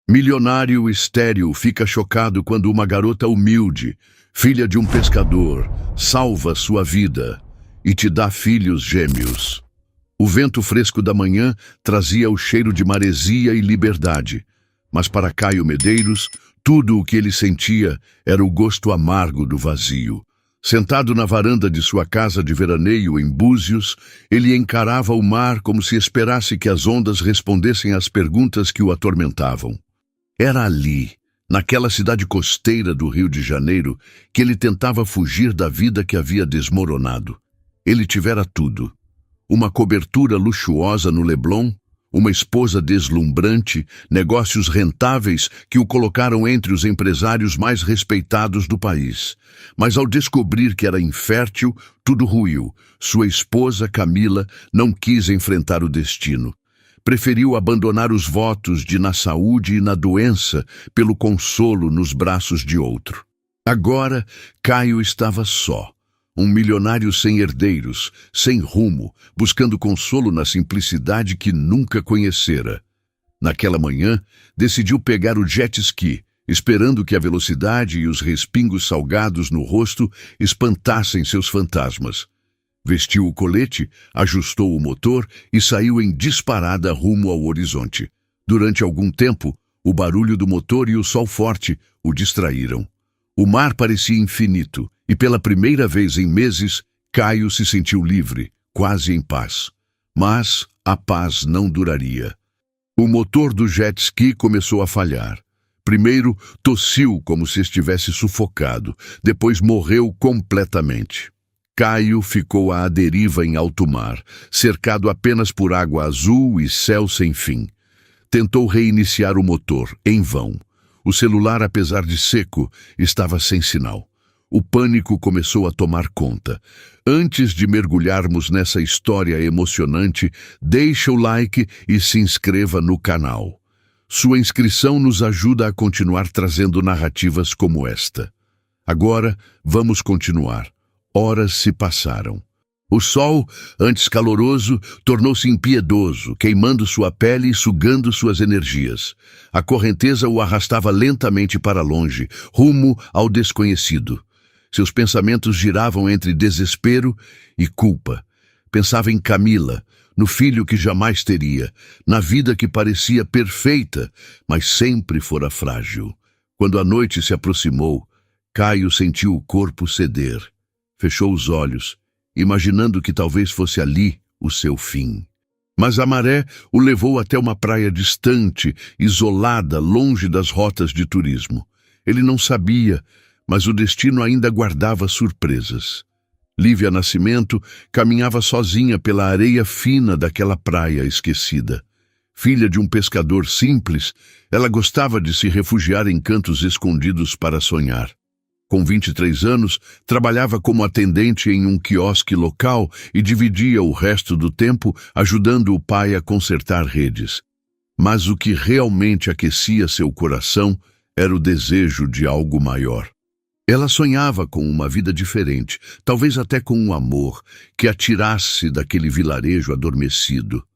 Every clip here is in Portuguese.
Milionário estéril fica chocado quando uma garota humilde, filha de um pescador, salva sua vida e te dá filhos gêmeos. O vento fresco da manhã trazia o cheiro de maresia e liberdade, mas para Caio Medeiros, tudo o que ele sentia era o gosto amargo do vazio. Sentado na varanda de sua casa de veraneio em Búzios, ele encarava o mar como se esperasse que as ondas respondessem às perguntas que o atormentavam. Era ali, naquela cidade costeira do Rio de Janeiro, que ele tentava fugir da vida que havia desmoronado. Ele tivera tudo: uma cobertura luxuosa no Leblon, uma esposa deslumbrante, negócios rentáveis que o colocaram entre os empresários mais respeitados do país. Mas ao descobrir que era infértil, tudo ruiu. Sua esposa, Camila, não quis enfrentar o destino. Preferiu abandonar os votos de na saúde e na doença pelo consolo nos braços de outro. Agora, Caio estava só. Um milionário sem herdeiros, sem rumo, buscando consolo na simplicidade que nunca conhecera. Naquela manhã, decidiu pegar o jet ski, esperando que a velocidade e os respingos salgados no rosto espantassem seus fantasmas. Vestiu o colete, ajustou o motor e saiu em disparada rumo ao horizonte. Durante algum tempo, o barulho do motor e o sol forte o distraíram. O mar parecia infinito, e pela primeira vez em meses, Caio se sentiu livre, quase em paz. Mas a paz não duraria. O motor do jet ski começou a falhar. Primeiro, tossiu como se estivesse sufocado, depois morreu completamente. Caio ficou à deriva em alto mar, cercado apenas por água azul e céu sem fim. Tentou reiniciar o motor, em vão. O celular, apesar de seco, estava sem sinal. O pânico começou a tomar conta. Antes de mergulharmos nessa história emocionante, deixe o like e se inscreva no canal. Sua inscrição nos ajuda a continuar trazendo narrativas como esta. Agora, vamos continuar. Horas se passaram. O sol, antes caloroso, tornou-se impiedoso, queimando sua pele e sugando suas energias. A correnteza o arrastava lentamente para longe, rumo ao desconhecido. Seus pensamentos giravam entre desespero e culpa. Pensava em Camila, no filho que jamais teria, na vida que parecia perfeita, mas sempre fora frágil. Quando a noite se aproximou, Caio sentiu o corpo ceder. Fechou os olhos, imaginando que talvez fosse ali o seu fim. Mas a maré o levou até uma praia distante, isolada, longe das rotas de turismo. Ele não sabia, mas o destino ainda guardava surpresas. Lívia Nascimento caminhava sozinha pela areia fina daquela praia esquecida. Filha de um pescador simples, ela gostava de se refugiar em cantos escondidos para sonhar. Com 23 anos, trabalhava como atendente em um quiosque local e dividia o resto do tempo ajudando o pai a consertar redes. Mas o que realmente aquecia seu coração era o desejo de algo maior. Ela sonhava com uma vida diferente, talvez até com um amor, que a tirasse daquele vilarejo adormecido.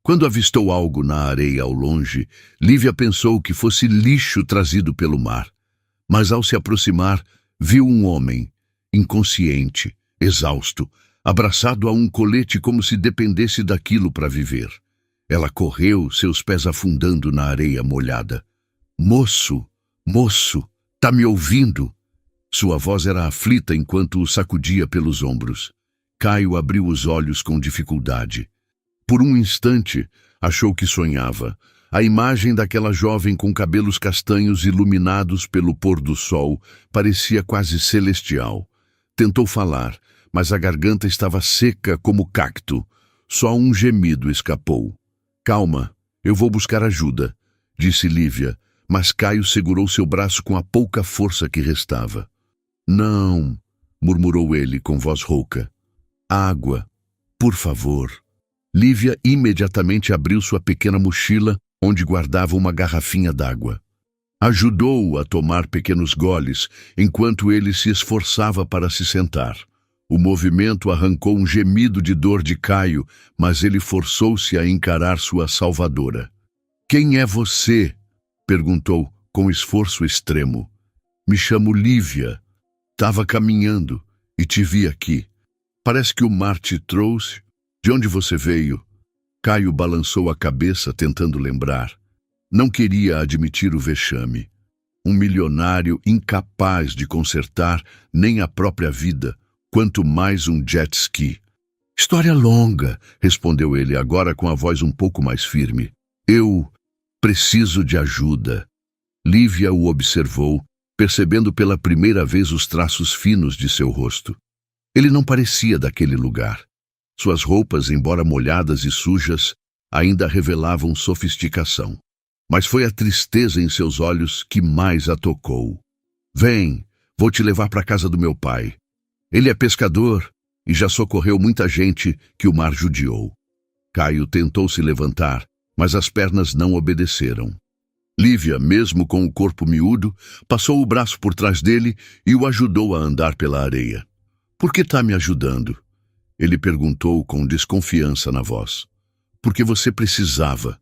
Quando avistou algo na areia ao longe, Lívia pensou que fosse lixo trazido pelo mar. Mas ao se aproximar, viu um homem, inconsciente, exausto, abraçado a um colete como se dependesse daquilo para viver. Ela correu, seus pés afundando na areia molhada. Moço, tá me ouvindo?" Sua voz era aflita enquanto o sacudia pelos ombros. Caio abriu os olhos com dificuldade. Por um instante, achou que sonhava. A imagem daquela jovem com cabelos castanhos iluminados pelo pôr do sol parecia quase celestial. Tentou falar, mas a garganta estava seca como cacto. Só um gemido escapou. "Calma, eu vou buscar ajuda", disse Lívia, mas Caio segurou seu braço com a pouca força que restava. "Não", murmurou ele com voz rouca. "Água, por favor." Lívia imediatamente abriu sua pequena mochila, onde guardava uma garrafinha d'água. Ajudou-o a tomar pequenos goles, enquanto ele se esforçava para se sentar. O movimento arrancou um gemido de dor de Caio, mas ele forçou-se a encarar sua salvadora. "Quem é você?" Perguntou com esforço extremo. Me chamo Lívia. Tava caminhando e te vi aqui. Parece que o mar te trouxe. De onde você veio? Caio balançou a cabeça tentando lembrar. Não queria admitir o vexame. Um milionário incapaz de consertar nem a própria vida, quanto mais um jet ski. História longa, respondeu ele agora com a voz um pouco mais firme. Eu preciso de ajuda. Lívia o observou, percebendo pela primeira vez os traços finos de seu rosto. Ele não parecia daquele lugar. Suas roupas, embora molhadas e sujas, ainda revelavam sofisticação. Mas foi a tristeza em seus olhos que mais a tocou. Vem, vou te levar para a casa do meu pai. Ele é pescador e já socorreu muita gente que o mar judiou. Caio tentou se levantar, mas as pernas não obedeceram. Lívia, mesmo com o corpo miúdo, passou o braço por trás dele e o ajudou a andar pela areia. Por que está me ajudando? Ele perguntou com desconfiança na voz. Porque você precisava,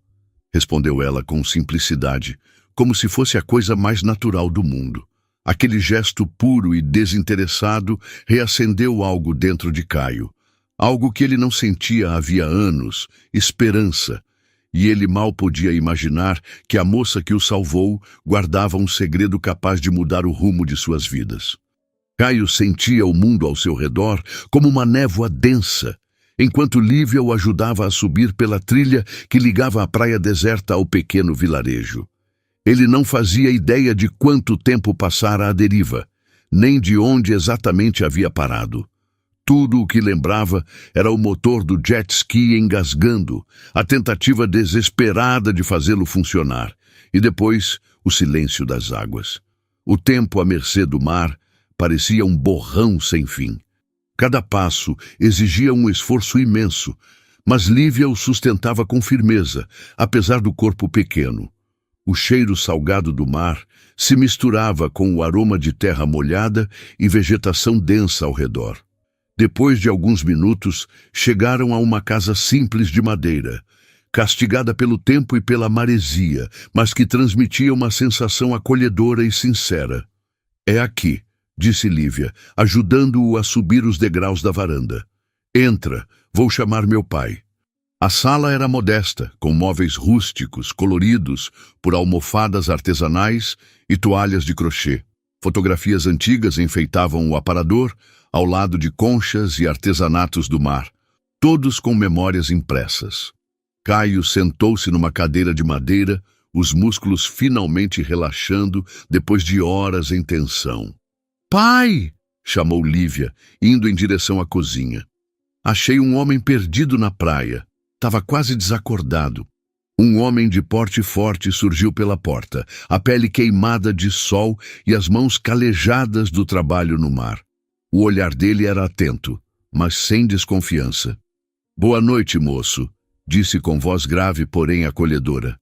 respondeu ela com simplicidade, como se fosse a coisa mais natural do mundo. Aquele gesto puro e desinteressado reacendeu algo dentro de Caio, algo que ele não sentia havia anos, esperança, e ele mal podia imaginar que a moça que o salvou guardava um segredo capaz de mudar o rumo de suas vidas. Caio sentia o mundo ao seu redor como uma névoa densa, enquanto Lívia o ajudava a subir pela trilha que ligava a praia deserta ao pequeno vilarejo. Ele não fazia ideia de quanto tempo passara à deriva, nem de onde exatamente havia parado. Tudo o que lembrava era o motor do jet ski engasgando, a tentativa desesperada de fazê-lo funcionar, e depois o silêncio das águas. O tempo à mercê do mar parecia um borrão sem fim. Cada passo exigia um esforço imenso, mas Lívia o sustentava com firmeza, apesar do corpo pequeno. O cheiro salgado do mar se misturava com o aroma de terra molhada e vegetação densa ao redor. Depois de alguns minutos, chegaram a uma casa simples de madeira, castigada pelo tempo e pela maresia, mas que transmitia uma sensação acolhedora e sincera. É aqui, disse Lívia, ajudando-o a subir os degraus da varanda. Entra, vou chamar meu pai. A sala era modesta, com móveis rústicos, coloridos por almofadas artesanais e toalhas de crochê. Fotografias antigas enfeitavam o aparador, ao lado de conchas e artesanatos do mar, todos com memórias impressas. Caio sentou-se numa cadeira de madeira, os músculos finalmente relaxando depois de horas em tensão. «Pai!» chamou Lívia, indo em direção à cozinha. Achei um homem perdido na praia. Estava quase desacordado. Um homem de porte forte surgiu pela porta, a pele queimada de sol e as mãos calejadas do trabalho no mar. O olhar dele era atento, mas sem desconfiança. «Boa noite, moço», disse com voz grave, porém acolhedora.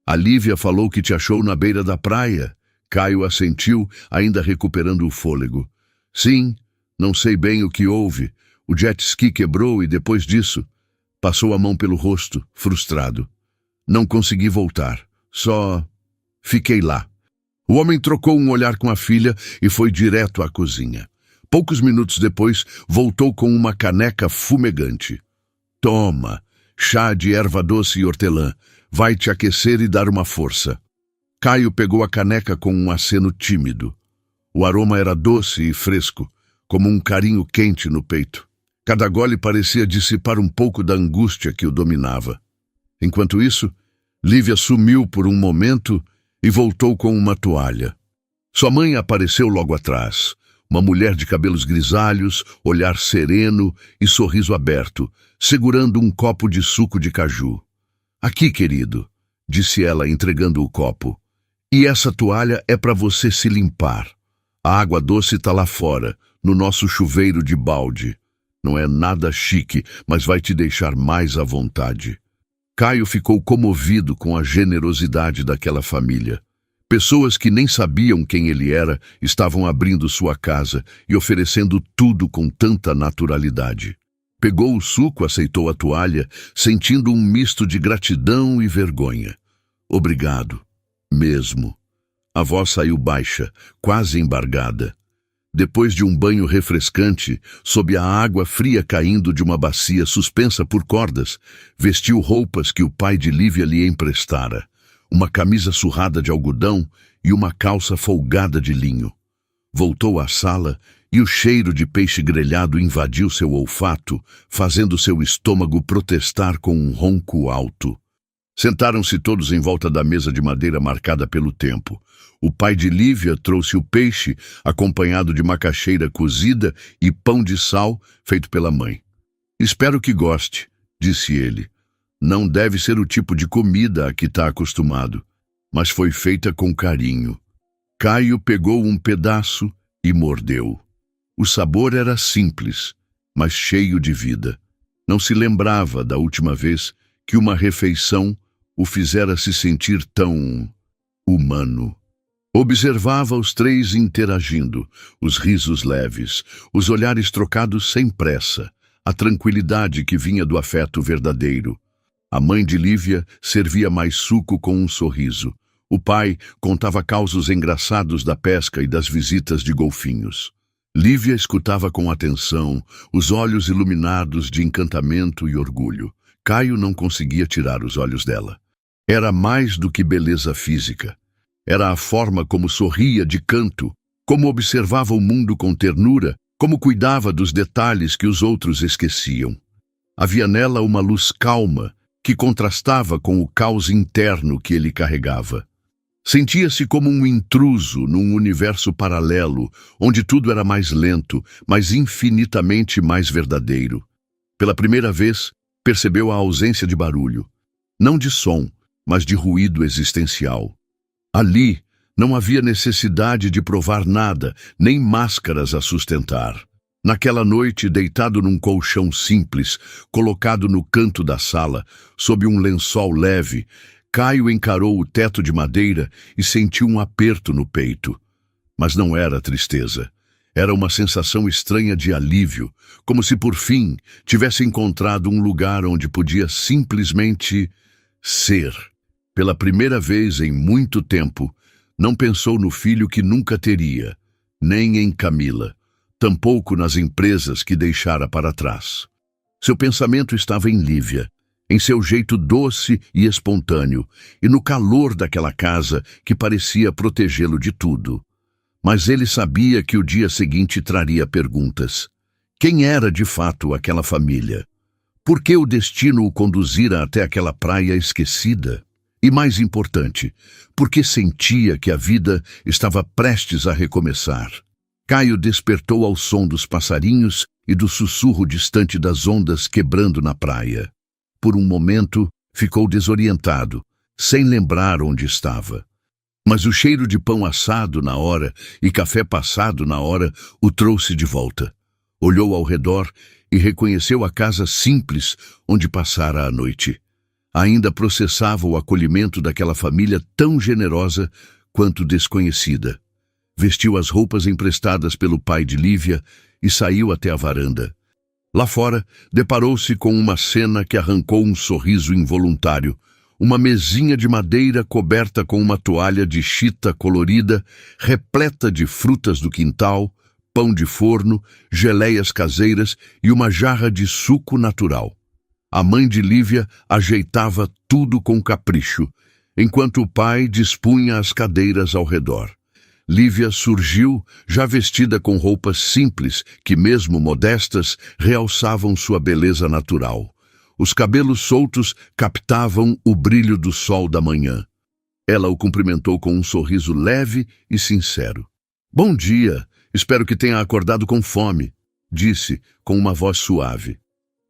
«A Lívia falou que te achou na beira da praia». Caio assentiu, ainda recuperando o fôlego. «Sim, não sei bem o que houve. O jet ski quebrou e depois disso...» Passou a mão pelo rosto, frustrado. «Não consegui voltar. Só... fiquei lá». O homem trocou um olhar com a filha e foi direto à cozinha. Poucos minutos depois, voltou com uma caneca fumegante. «Toma, chá de erva doce e hortelã. Vai te aquecer e dar uma força». Caio pegou a caneca com um aceno tímido. O aroma era doce e fresco, como um carinho quente no peito. Cada gole parecia dissipar um pouco da angústia que o dominava. Enquanto isso, Lívia sumiu por um momento e voltou com uma toalha. Sua mãe apareceu logo atrás, uma mulher de cabelos grisalhos, olhar sereno e sorriso aberto, segurando um copo de suco de caju. «Aqui, querido», disse ela, entregando o copo. «E essa toalha é para você se limpar. A água doce está lá fora, no nosso chuveiro de balde. Não é nada chique, mas vai te deixar mais à vontade». Caio ficou comovido com a generosidade daquela família. Pessoas que nem sabiam quem ele era estavam abrindo sua casa e oferecendo tudo com tanta naturalidade. Pegou o suco, aceitou a toalha, sentindo um misto de gratidão e vergonha. «Obrigado. Mesmo. A voz saiu baixa, quase embargada. Depois de um banho refrescante, sob a água fria caindo de uma bacia suspensa por cordas, vestiu roupas que o pai de Lívia lhe emprestara, uma camisa surrada de algodão e uma calça folgada de linho. Voltou à sala e o cheiro de peixe grelhado invadiu seu olfato, fazendo seu estômago protestar com um ronco alto. Sentaram-se todos em volta da mesa de madeira marcada pelo tempo. O pai de Lívia trouxe o peixe, acompanhado de macaxeira cozida e pão de sal, feito pela mãe. "Espero que goste", disse ele. "Não deve ser o tipo de comida a que está acostumado, mas foi feita com carinho." Caio pegou um pedaço e mordeu. O sabor era simples, mas cheio de vida. Não se lembrava da última vez que uma refeição o fizera se sentir tão humano. Observava os três interagindo, os risos leves, os olhares trocados sem pressa, a tranquilidade que vinha do afeto verdadeiro. A mãe de Lívia servia mais suco com um sorriso. O pai contava causos engraçados da pesca e das visitas de golfinhos. Lívia escutava com atenção, os olhos iluminados de encantamento e orgulho. Caio não conseguia tirar os olhos dela. Era mais do que beleza física. Era a forma como sorria de canto, como observava o mundo com ternura, como cuidava dos detalhes que os outros esqueciam. Havia nela uma luz calma, que contrastava com o caos interno que ele carregava. Sentia-se como um intruso num universo paralelo, onde tudo era mais lento, mas infinitamente mais verdadeiro. Pela primeira vez, percebeu a ausência de barulho. Não de som, mas de ruído existencial. Ali, não havia necessidade de provar nada, nem máscaras a sustentar. Naquela noite, deitado num colchão simples, colocado no canto da sala, sob um lençol leve, Caio encarou o teto de madeira e sentiu um aperto no peito. Mas não era tristeza. Era uma sensação estranha de alívio, como se por fim tivesse encontrado um lugar onde podia simplesmente ser. Pela primeira vez em muito tempo, não pensou no filho que nunca teria, nem em Camila, tampouco nas empresas que deixara para trás. Seu pensamento estava em Lívia, em seu jeito doce e espontâneo, e no calor daquela casa que parecia protegê-lo de tudo. Mas ele sabia que o dia seguinte traria perguntas. Quem era de fato aquela família? Por que o destino o conduzira até aquela praia esquecida? E mais importante, porque sentia que a vida estava prestes a recomeçar. Caio despertou ao som dos passarinhos e do sussurro distante das ondas quebrando na praia. Por um momento, ficou desorientado, sem lembrar onde estava. Mas o cheiro de pão assado na hora e café passado na hora o trouxe de volta. Olhou ao redor e reconheceu a casa simples onde passara a noite. Ainda processava o acolhimento daquela família tão generosa quanto desconhecida. Vestiu as roupas emprestadas pelo pai de Lívia e saiu até a varanda. Lá fora, deparou-se com uma cena que arrancou um sorriso involuntário. Uma mesinha de madeira coberta com uma toalha de chita colorida, repleta de frutas do quintal, pão de forno, geleias caseiras e uma jarra de suco natural. A mãe de Lívia ajeitava tudo com capricho, enquanto o pai dispunha as cadeiras ao redor. Lívia surgiu, já vestida com roupas simples, que mesmo modestas, realçavam sua beleza natural. Os cabelos soltos captavam o brilho do sol da manhã. Ela o cumprimentou com um sorriso leve e sincero. "Bom dia, espero que tenha acordado com fome", disse, com uma voz suave.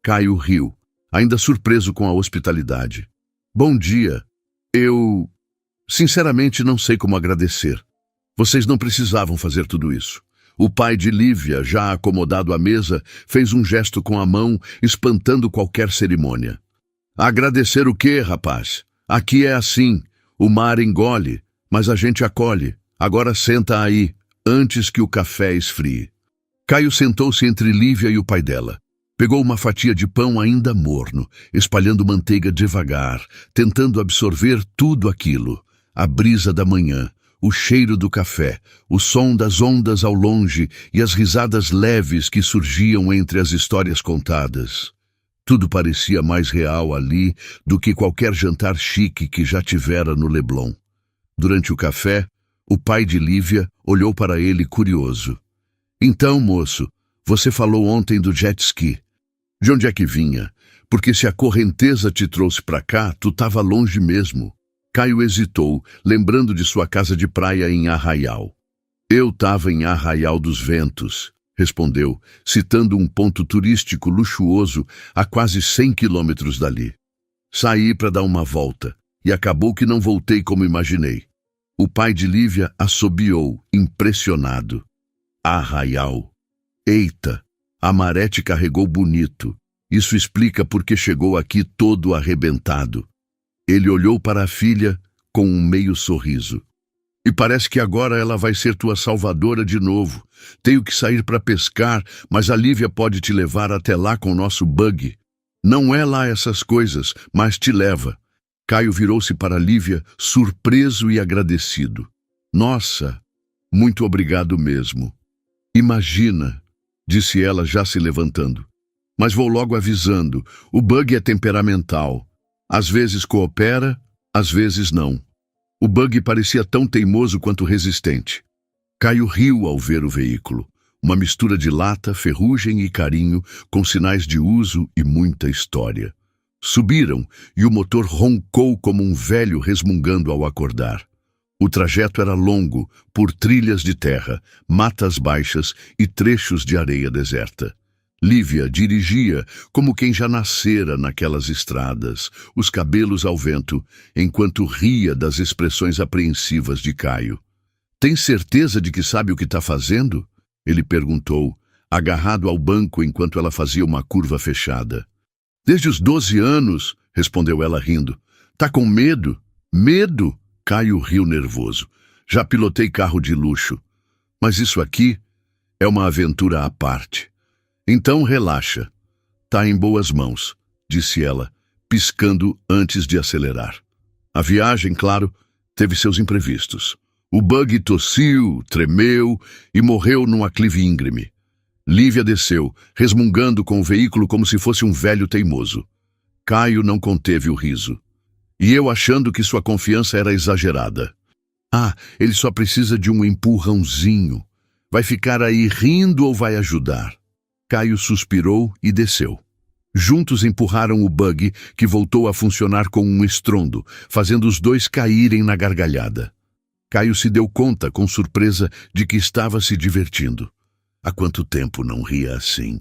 Caio riu, ainda surpreso com a hospitalidade. "Bom dia. Sinceramente não sei como agradecer. Vocês não precisavam fazer tudo isso." O pai de Lívia, já acomodado à mesa, fez um gesto com a mão, espantando qualquer cerimônia. "Agradecer o quê, rapaz? Aqui é assim. O mar engole, mas a gente acolhe. Agora senta aí, antes que o café esfrie." Caio sentou-se entre Lívia e o pai dela. Pegou uma fatia de pão ainda morno, espalhando manteiga devagar, tentando absorver tudo aquilo. A brisa da manhã, o cheiro do café, o som das ondas ao longe e as risadas leves que surgiam entre as histórias contadas. Tudo parecia mais real ali do que qualquer jantar chique que já tivera no Leblon. Durante o café, o pai de Lívia olhou para ele curioso. Então, moço, você falou ontem do jet ski. De onde é que vinha? Porque se a correnteza te trouxe para cá, tu estava longe mesmo. Caio hesitou, lembrando de sua casa de praia em Arraial. Eu estava em Arraial dos Ventos, respondeu, citando um ponto turístico luxuoso a quase 100 quilômetros dali. Saí para dar uma volta, e acabou que não voltei como imaginei. O pai de Lívia assobiou, impressionado. Arraial. Eita, a maré te carregou bonito. Isso explica por que chegou aqui todo arrebentado. Ele olhou para a filha com um meio sorriso. E parece que agora ela vai ser tua salvadora de novo. Tenho que sair para pescar, mas a Lívia pode te levar até lá com o nosso buggy. Não é lá essas coisas, mas te leva. Caio virou-se para Lívia, surpreso e agradecido. Nossa, muito obrigado mesmo. Imagina, disse ela já se levantando. Mas vou logo avisando, o buggy é temperamental. Às vezes coopera, às vezes não. O buggy parecia tão teimoso quanto resistente. Caio riu ao ver o veículo. Uma mistura de lata, ferrugem e carinho, com sinais de uso e muita história. Subiram e o motor roncou como um velho resmungando ao acordar. O trajeto era longo, por trilhas de terra, matas baixas e trechos de areia deserta. Lívia dirigia como quem já nascera naquelas estradas, os cabelos ao vento, enquanto ria das expressões apreensivas de Caio. Tem certeza de que sabe o que está fazendo? Ele perguntou, agarrado ao banco enquanto ela fazia uma curva fechada. Desde os 12 anos, respondeu ela rindo. Tá com medo? Medo? Caio riu nervoso. Já pilotei carro de luxo. Mas isso aqui é uma aventura à parte. Então relaxa. Tá em boas mãos, disse ela, piscando antes de acelerar. A viagem, claro, teve seus imprevistos. O buggy tossiu, tremeu e morreu num aclive íngreme. Lívia desceu, resmungando com o veículo como se fosse um velho teimoso. Caio não conteve o riso. E eu achando que sua confiança era exagerada. Ah, ele só precisa de um empurrãozinho. Vai ficar aí rindo ou vai ajudar? Caio suspirou e desceu. Juntos empurraram o buggy, que voltou a funcionar com um estrondo, fazendo os dois caírem na gargalhada. Caio se deu conta, com surpresa, de que estava se divertindo. Há quanto tempo não ria assim?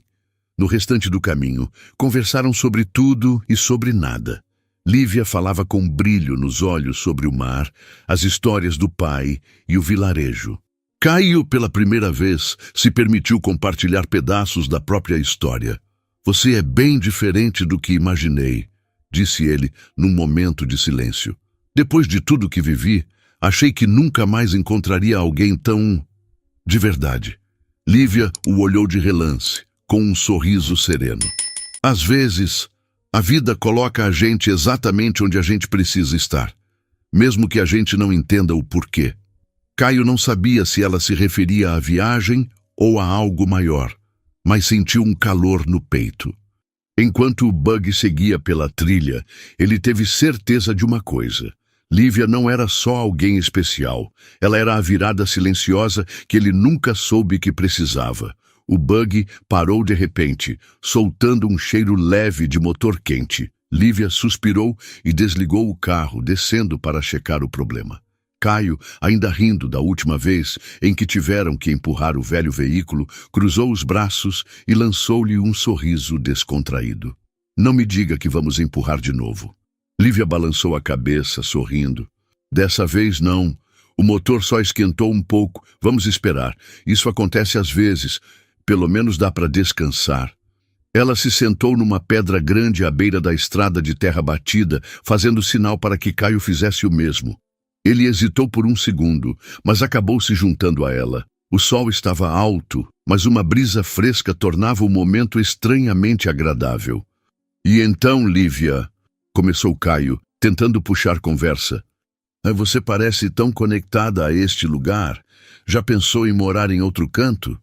No restante do caminho, conversaram sobre tudo e sobre nada. Lívia falava com brilho nos olhos sobre o mar, as histórias do pai e o vilarejo. Caio, pela primeira vez, se permitiu compartilhar pedaços da própria história. Você é bem diferente do que imaginei, disse ele num momento de silêncio. Depois de tudo que vivi, achei que nunca mais encontraria alguém tão... de verdade. Lívia o olhou de relance, com um sorriso sereno. Às vezes, a vida coloca a gente exatamente onde a gente precisa estar, mesmo que a gente não entenda o porquê. Caio não sabia se ela se referia à viagem ou a algo maior, mas sentiu um calor no peito. Enquanto o buggy seguia pela trilha, ele teve certeza de uma coisa. Lívia não era só alguém especial, ela era a virada silenciosa que ele nunca soube que precisava. O buggy parou de repente, soltando um cheiro leve de motor quente. Lívia suspirou e desligou o carro, descendo para checar o problema. Caio, ainda rindo da última vez em que tiveram que empurrar o velho veículo, cruzou os braços e lançou-lhe um sorriso descontraído. Não me diga que vamos empurrar de novo. Lívia balançou a cabeça, sorrindo. Dessa vez não. O motor só esquentou um pouco. Vamos esperar. Isso acontece às vezes. Pelo menos dá para descansar. Ela se sentou numa pedra grande à beira da estrada de terra batida, fazendo sinal para que Caio fizesse o mesmo. Ele hesitou por um segundo, mas acabou se juntando a ela. O sol estava alto, mas uma brisa fresca tornava o momento estranhamente agradável. « E então, Lívia, começou Caio, tentando puxar conversa. Você parece tão conectada a este lugar. Já pensou em morar em outro canto?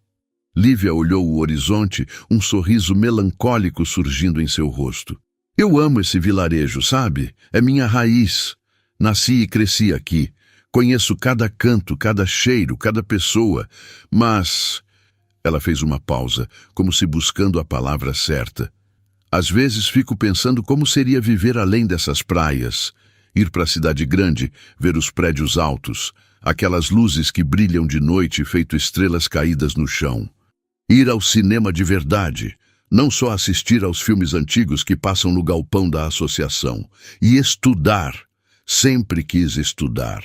Lívia olhou o horizonte, um sorriso melancólico surgindo em seu rosto. Eu amo esse vilarejo, sabe? É minha raiz. Nasci e cresci aqui. Conheço cada canto, cada cheiro, cada pessoa. Mas... Ela fez uma pausa, como se buscando a palavra certa. Às vezes fico pensando como seria viver além dessas praias. Ir para a cidade grande, ver os prédios altos, aquelas luzes que brilham de noite feito estrelas caídas no chão. Ir ao cinema de verdade, não só assistir aos filmes antigos que passam no galpão da associação. E estudar. Sempre quis estudar.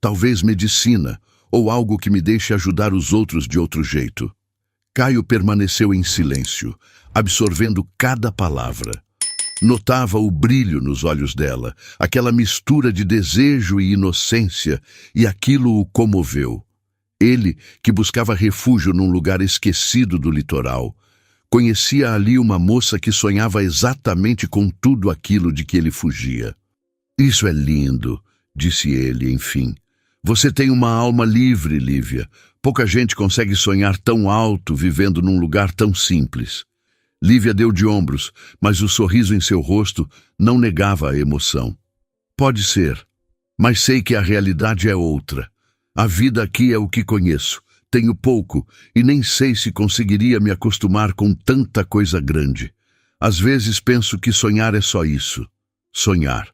Talvez medicina, ou algo que me deixe ajudar os outros de outro jeito. Caio permaneceu em silêncio, absorvendo cada palavra. Notava o brilho nos olhos dela, aquela mistura de desejo e inocência, e aquilo o comoveu. Ele, que buscava refúgio num lugar esquecido do litoral, conhecia ali uma moça que sonhava exatamente com tudo aquilo de que ele fugia. Isso é lindo, disse ele, enfim. Você tem uma alma livre, Lívia. Pouca gente consegue sonhar tão alto vivendo num lugar tão simples. Lívia deu de ombros, mas o sorriso em seu rosto não negava a emoção. Pode ser, mas sei que a realidade é outra. A vida aqui é o que conheço. Tenho pouco e nem sei se conseguiria me acostumar com tanta coisa grande. Às vezes penso que sonhar é só isso. Sonhar.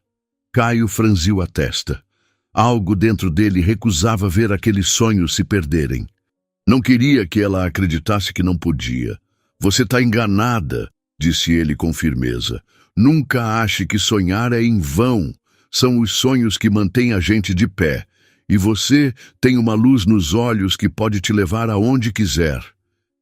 Caio franziu a testa. Algo dentro dele recusava ver aqueles sonhos se perderem. Não queria que ela acreditasse que não podia. Você está enganada, disse ele com firmeza. Nunca ache que sonhar é em vão. São os sonhos que mantêm a gente de pé. E você tem uma luz nos olhos que pode te levar aonde quiser.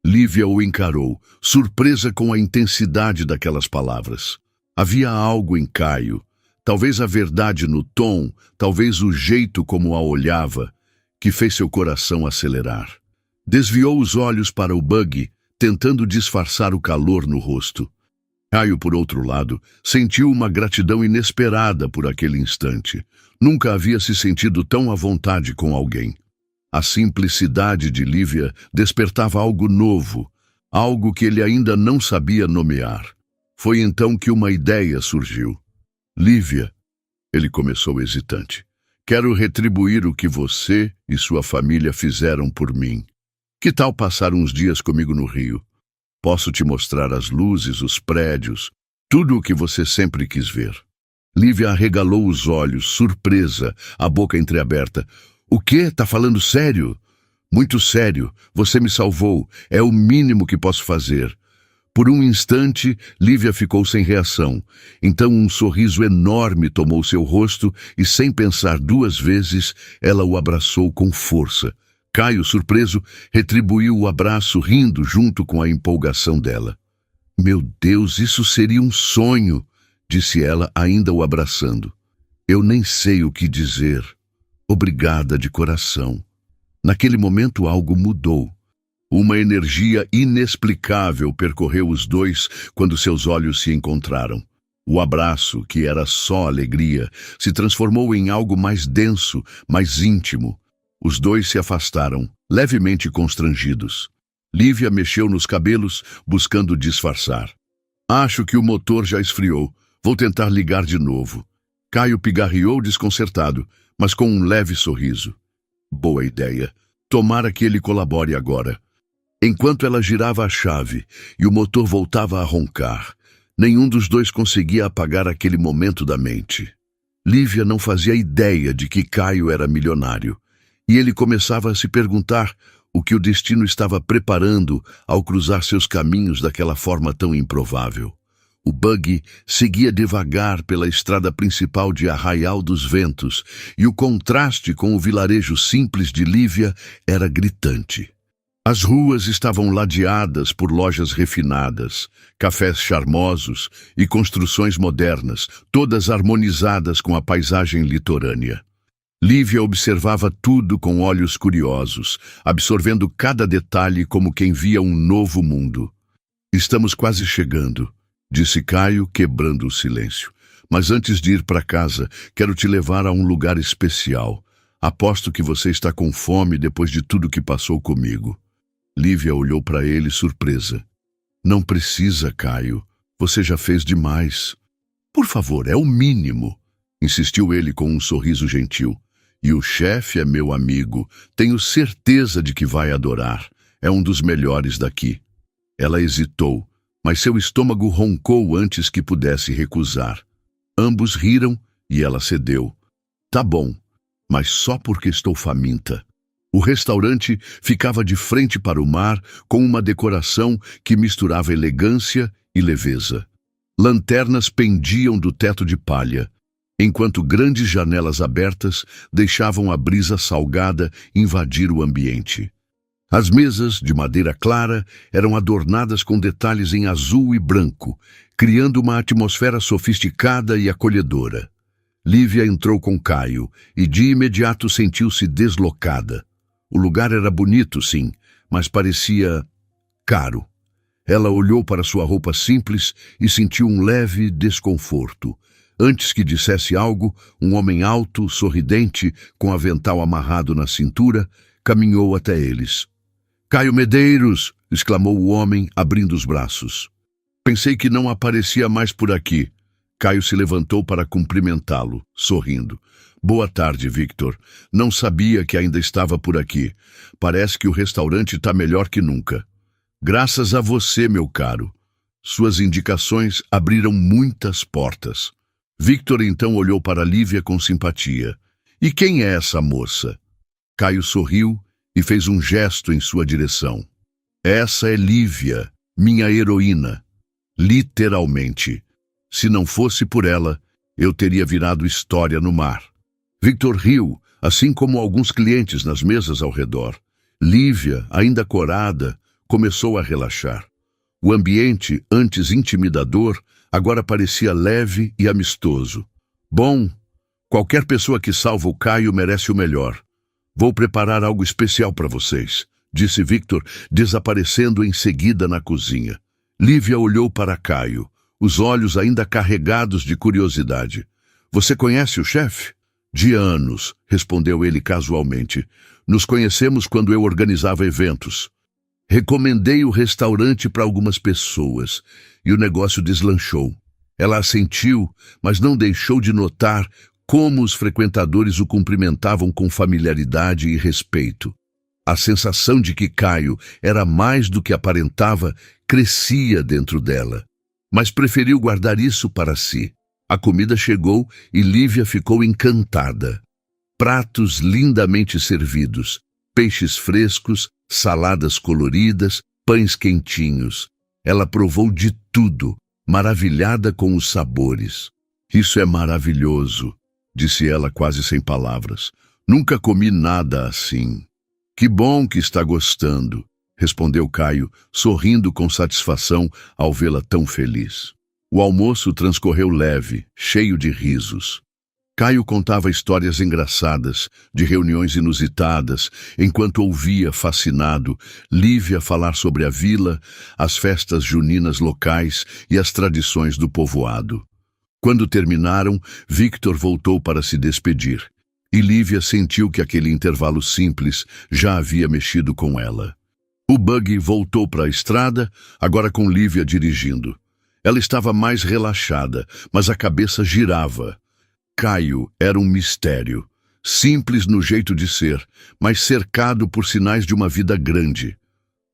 Lívia o encarou, surpresa com a intensidade daquelas palavras. Havia algo em Caio, talvez a verdade no tom, talvez o jeito como a olhava, que fez seu coração acelerar. Desviou os olhos para o buggy, tentando disfarçar o calor no rosto. Caio, por outro lado, sentiu uma gratidão inesperada por aquele instante. Nunca havia se sentido tão à vontade com alguém. A simplicidade de Lívia despertava algo novo, algo que ele ainda não sabia nomear. Foi então que uma ideia surgiu. Lívia, ele começou hesitante, quero retribuir o que você e sua família fizeram por mim. Que tal passar uns dias comigo no Rio? Posso te mostrar as luzes, os prédios, tudo o que você sempre quis ver. Lívia arregalou os olhos, surpresa, a boca entreaberta. O quê? Tá falando sério? Muito sério. Você me salvou. É o mínimo que posso fazer. Por um instante, Lívia ficou sem reação. Então um sorriso enorme tomou seu rosto e, sem pensar duas vezes, ela o abraçou com força. Caio, surpreso, retribuiu o abraço, rindo junto com a empolgação dela. Meu Deus, isso seria um sonho, disse ela, ainda o abraçando. Eu nem sei o que dizer. Obrigada de coração. Naquele momento algo mudou. Uma energia inexplicável percorreu os dois quando seus olhos se encontraram. O abraço, que era só alegria, se transformou em algo mais denso, mais íntimo. Os dois se afastaram, levemente constrangidos. Lívia mexeu nos cabelos, buscando disfarçar. Acho que o motor já esfriou. Vou tentar ligar de novo. Caio pigarreou desconcertado, mas com um leve sorriso. Boa ideia. Tomara que ele colabore agora. Enquanto ela girava a chave e o motor voltava a roncar, nenhum dos dois conseguia apagar aquele momento da mente. Lívia não fazia ideia de que Caio era milionário, e ele começava a se perguntar o que o destino estava preparando ao cruzar seus caminhos daquela forma tão improvável. O buggy seguia devagar pela estrada principal de Arraial dos Ventos, e o contraste com o vilarejo simples de Lívia era gritante. As ruas estavam ladeadas por lojas refinadas, cafés charmosos e construções modernas, todas harmonizadas com a paisagem litorânea. Lívia observava tudo com olhos curiosos, absorvendo cada detalhe como quem via um novo mundo. Estamos quase chegando, disse Caio, quebrando o silêncio. Mas antes de ir para casa, quero te levar a um lugar especial. Aposto que você está com fome depois de tudo que passou comigo. Lívia olhou para ele surpresa. Não precisa, Caio. Você já fez demais. Por favor, é o mínimo, insistiu ele com um sorriso gentil. E o chefe é meu amigo. Tenho certeza de que vai adorar. É um dos melhores daqui. Ela hesitou, mas seu estômago roncou antes que pudesse recusar. Ambos riram e ela cedeu. Tá bom, mas só porque estou faminta. O restaurante ficava de frente para o mar, com uma decoração que misturava elegância e leveza. Lanternas pendiam do teto de palha, enquanto grandes janelas abertas deixavam a brisa salgada invadir o ambiente. As mesas, de madeira clara, eram adornadas com detalhes em azul e branco, criando uma atmosfera sofisticada e acolhedora. Lívia entrou com Caio e de imediato sentiu-se deslocada. O lugar era bonito, sim, mas parecia caro. Ela olhou para sua roupa simples e sentiu um leve desconforto. Antes que dissesse algo, um homem alto, sorridente, com avental amarrado na cintura, caminhou até eles. "Caio Medeiros!" exclamou o homem, abrindo os braços. "Pensei que não aparecia mais por aqui." Caio se levantou para cumprimentá-lo, sorrindo. "Boa tarde, Victor. Não sabia que ainda estava por aqui. Parece que o restaurante está melhor que nunca." "Graças a você, meu caro. Suas indicações abriram muitas portas." Victor então olhou para Lívia com simpatia. "E quem é essa moça?" Caio sorriu e fez um gesto em sua direção. "Essa é Lívia, minha heroína. Literalmente. Se não fosse por ela, eu teria virado história no mar." Victor riu, assim como alguns clientes nas mesas ao redor. Lívia, ainda corada, começou a relaxar. O ambiente, antes intimidador, agora parecia leve e amistoso. "Bom, qualquer pessoa que salva o Caio merece o melhor. Vou preparar algo especial para vocês", disse Victor, desaparecendo em seguida na cozinha. Lívia olhou para Caio, os olhos ainda carregados de curiosidade. "Você conhece o chefe?" "De anos", respondeu ele casualmente. "Nos conhecemos quando eu organizava eventos. Recomendei o restaurante para algumas pessoas e o negócio deslanchou." Ela assentiu, mas não deixou de notar como os frequentadores o cumprimentavam com familiaridade e respeito. A sensação de que Caio era mais do que aparentava crescia dentro dela, mas preferiu guardar isso para si. A comida chegou e Lívia ficou encantada. Pratos lindamente servidos, peixes frescos, saladas coloridas, pães quentinhos. Ela provou de tudo, maravilhada com os sabores. "Isso é maravilhoso", disse ela quase sem palavras. "Nunca comi nada assim." "Que bom que está gostando", respondeu Caio, sorrindo com satisfação ao vê-la tão feliz. O almoço transcorreu leve, cheio de risos. Caio contava histórias engraçadas, de reuniões inusitadas, enquanto ouvia, fascinado, Lívia falar sobre a vila, as festas juninas locais e as tradições do povoado. Quando terminaram, Victor voltou para se despedir, e Lívia sentiu que aquele intervalo simples já havia mexido com ela. O buggy voltou para a estrada, agora com Lívia dirigindo. Ela estava mais relaxada, mas a cabeça girava. Caio era um mistério, simples no jeito de ser, mas cercado por sinais de uma vida grande.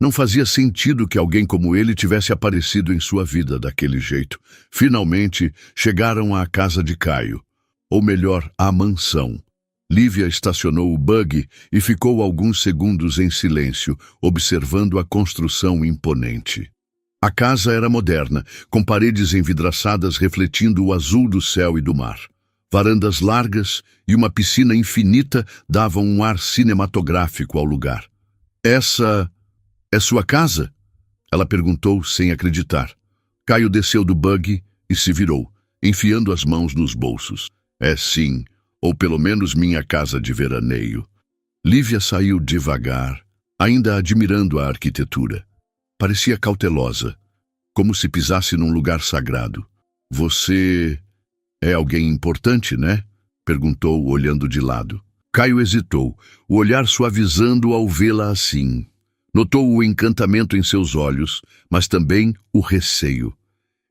Não fazia sentido que alguém como ele tivesse aparecido em sua vida daquele jeito. Finalmente, chegaram à casa de Caio, ou melhor, à mansão. Lívia estacionou o buggy e ficou alguns segundos em silêncio, observando a construção imponente. A casa era moderna, com paredes envidraçadas refletindo o azul do céu e do mar. Varandas largas e uma piscina infinita davam um ar cinematográfico ao lugar. "Essa é sua casa?" ela perguntou sem acreditar. Caio desceu do buggy e se virou, enfiando as mãos nos bolsos. "É sim, ou pelo menos minha casa de veraneio." Lívia saiu devagar, ainda admirando a arquitetura. Parecia cautelosa, como se pisasse num lugar sagrado. "Você É alguém importante, né? Perguntou, olhando de lado. Caio hesitou, o olhar suavizando ao vê-la assim. Notou o encantamento em seus olhos, mas também o receio.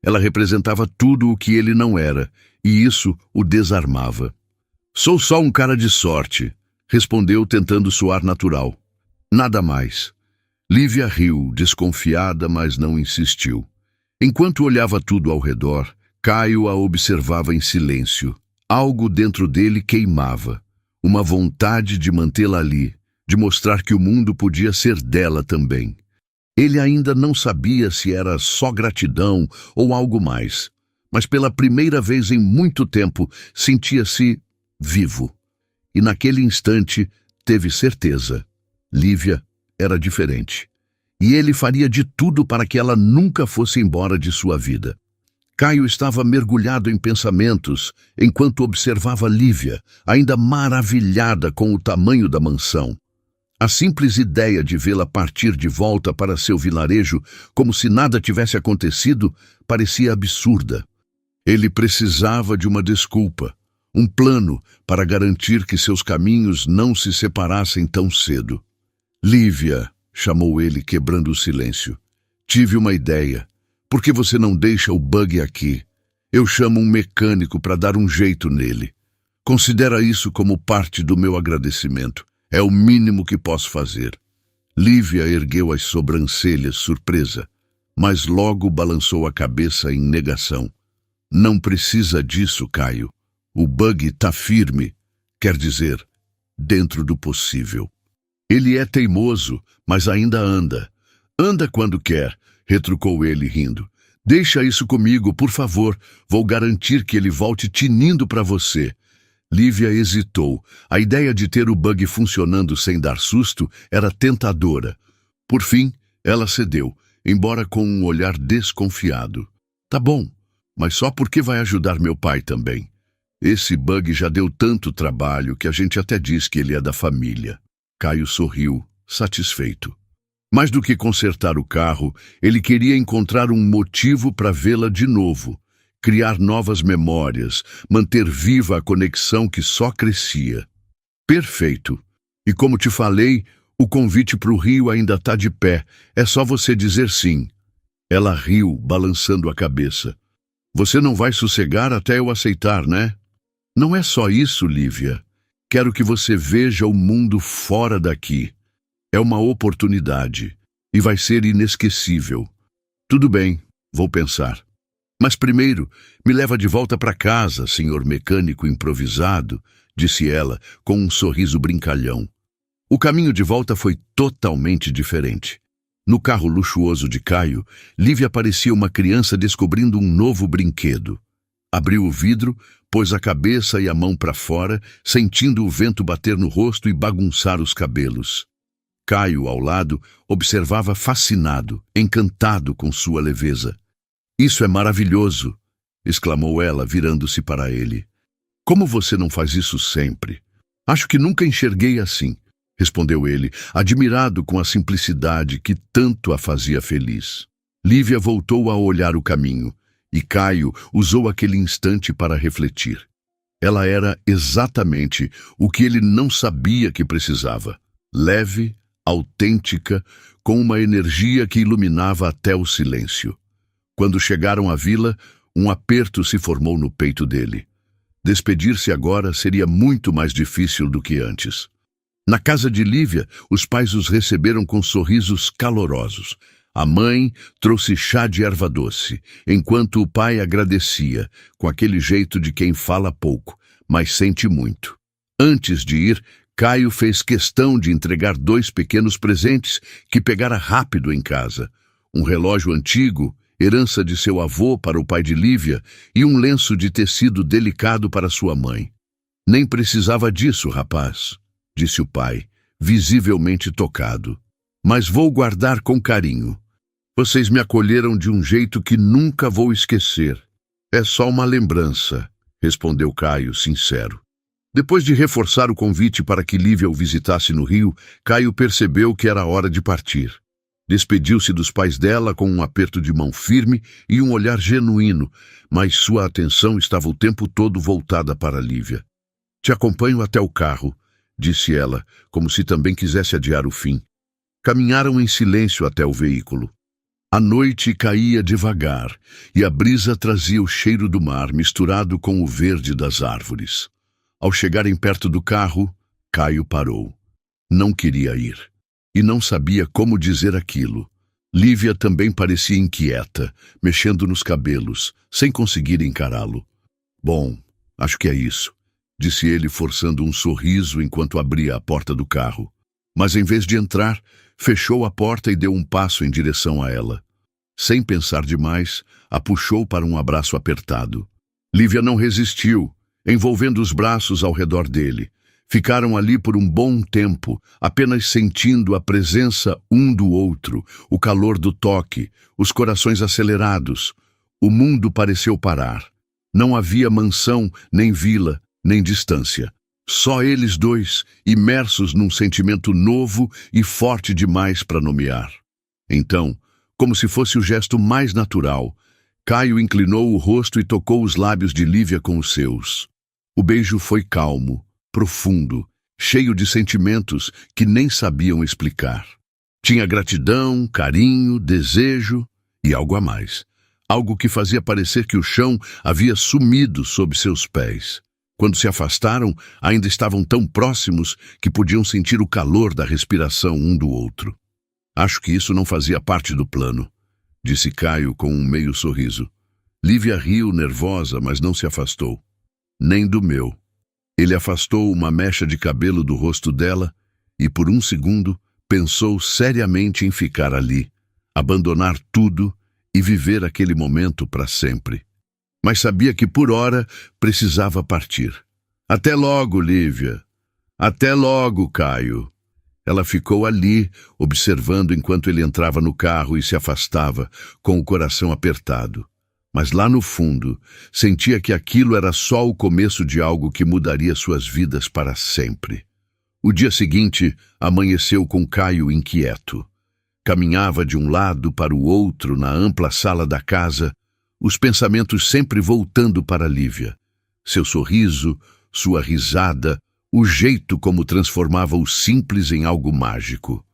Ela representava tudo o que ele não era, e isso o desarmava. Sou só um cara de sorte, respondeu tentando soar natural. Nada mais. Lívia riu, desconfiada, mas não insistiu. Enquanto olhava tudo ao redor, Caio a observava em silêncio. Algo dentro dele queimava. Uma vontade de mantê-la ali, de mostrar que o mundo podia ser dela também. Ele ainda não sabia se era só gratidão ou algo mais, mas pela primeira vez em muito tempo sentia-se vivo. E naquele instante teve certeza. Lívia era diferente. E ele faria de tudo para que ela nunca fosse embora de sua vida. Caio estava mergulhado em pensamentos enquanto observava Lívia, ainda maravilhada com o tamanho da mansão. A simples ideia de vê-la partir de volta para seu vilarejo, como se nada tivesse acontecido, parecia absurda. Ele precisava de uma desculpa, um plano para garantir que seus caminhos não se separassem tão cedo. Lívia, chamou ele, quebrando o silêncio. Tive uma ideia. Por que você não deixa o bug aqui? Eu chamo um mecânico para dar um jeito nele. Considera isso como parte do meu agradecimento. É o mínimo que posso fazer. Lívia ergueu as sobrancelhas, surpresa, mas logo balançou a cabeça em negação. Não precisa disso, Caio. O bug tá firme, quer dizer, dentro do possível. Ele é teimoso, mas ainda anda. Anda quando quer, retrucou ele rindo. Deixa isso comigo, por favor. Vou garantir que ele volte tinindo para você. Lívia hesitou. A ideia de ter o bug funcionando sem dar susto era tentadora. Por fim, ela cedeu, embora com um olhar desconfiado. Tá bom, mas só porque vai ajudar meu pai também. Esse bug já deu tanto trabalho que a gente até diz que ele é da família. Caio sorriu, satisfeito. Mais do que consertar o carro, ele queria encontrar um motivo para vê-la de novo, criar novas memórias, manter viva a conexão que só crescia. Perfeito. E como te falei, o convite para o Rio ainda está de pé. É só você dizer sim. Ela riu, balançando a cabeça. Você não vai sossegar até eu aceitar, né? Não é só isso, Lívia. Quero que você veja o mundo fora daqui. É uma oportunidade, e vai ser inesquecível. Tudo bem, vou pensar. Mas primeiro, me leva de volta para casa, senhor mecânico improvisado, disse ela, com um sorriso brincalhão. O caminho de volta foi totalmente diferente. No carro luxuoso de Caio, Lívia parecia uma criança descobrindo um novo brinquedo. Abriu o vidro, pôs a cabeça e a mão para fora, sentindo o vento bater no rosto e bagunçar os cabelos. Caio, ao lado, observava fascinado, encantado com sua leveza. Isso é maravilhoso, exclamou ela, virando-se para ele. Como você não faz isso sempre? Acho que nunca enxerguei assim, respondeu ele, admirado com a simplicidade que tanto a fazia feliz. Lívia voltou a olhar o caminho, e Caio usou aquele instante para refletir. Ela era exatamente o que ele não sabia que precisava. Leve, autêntica, com uma energia que iluminava até o silêncio. Quando chegaram à vila, um aperto se formou no peito dele. Despedir-se agora seria muito mais difícil do que antes. Na casa de Lívia, os pais os receberam com sorrisos calorosos. A mãe trouxe chá de erva doce, enquanto o pai agradecia, com aquele jeito de quem fala pouco, mas sente muito. Antes de ir, Caio fez questão de entregar 2 pequenos presentes que pegara rápido em casa. Um relógio antigo, herança de seu avô para o pai de Lívia, e um lenço de tecido delicado para sua mãe. Nem precisava disso, rapaz, disse o pai, visivelmente tocado. Mas vou guardar com carinho. Vocês me acolheram de um jeito que nunca vou esquecer. É só uma lembrança, respondeu Caio, sincero. Depois de reforçar o convite para que Lívia o visitasse no Rio, Caio percebeu que era hora de partir. Despediu-se dos pais dela com um aperto de mão firme e um olhar genuíno, mas sua atenção estava o tempo todo voltada para Lívia. "Te acompanho até o carro", disse ela, como se também quisesse adiar o fim. Caminharam em silêncio até o veículo. A noite caía devagar e a brisa trazia o cheiro do mar misturado com o verde das árvores. Ao chegarem perto do carro, Caio parou. Não queria ir. E não sabia como dizer aquilo. Lívia também parecia inquieta, mexendo nos cabelos, sem conseguir encará-lo. "Bom, acho que é isso", disse ele, forçando um sorriso enquanto abria a porta do carro. Mas em vez de entrar, fechou a porta e deu um passo em direção a ela. Sem pensar demais, a puxou para um abraço apertado. Lívia não resistiu, envolvendo os braços ao redor dele. Ficaram ali por um bom tempo, apenas sentindo a presença um do outro, o calor do toque, os corações acelerados. O mundo pareceu parar. Não havia mansão, nem vila, nem distância. Só eles dois, imersos num sentimento novo e forte demais para nomear. Então, como se fosse o gesto mais natural, Caio inclinou o rosto e tocou os lábios de Lívia com os seus. O beijo foi calmo, profundo, cheio de sentimentos que nem sabiam explicar. Tinha gratidão, carinho, desejo e algo a mais. Algo que fazia parecer que o chão havia sumido sob seus pés. Quando se afastaram, ainda estavam tão próximos que podiam sentir o calor da respiração um do outro. "Acho que isso não fazia parte do plano", disse Caio com um meio sorriso. Lívia riu, nervosa, mas não se afastou. "Nem do meu." Ele afastou uma mecha de cabelo do rosto dela e, por um segundo, pensou seriamente em ficar ali, abandonar tudo e viver aquele momento para sempre. Mas sabia que, por hora, precisava partir. "Até logo, Lívia." "Até logo, Caio." Ela ficou ali, observando enquanto ele entrava no carro e se afastava, com o coração apertado. Mas lá no fundo, sentia que aquilo era só o começo de algo que mudaria suas vidas para sempre. O dia seguinte amanheceu com Caio inquieto. Caminhava de um lado para o outro na ampla sala da casa, os pensamentos sempre voltando para Lívia. Seu sorriso, sua risada, o jeito como transformava o simples em algo mágico.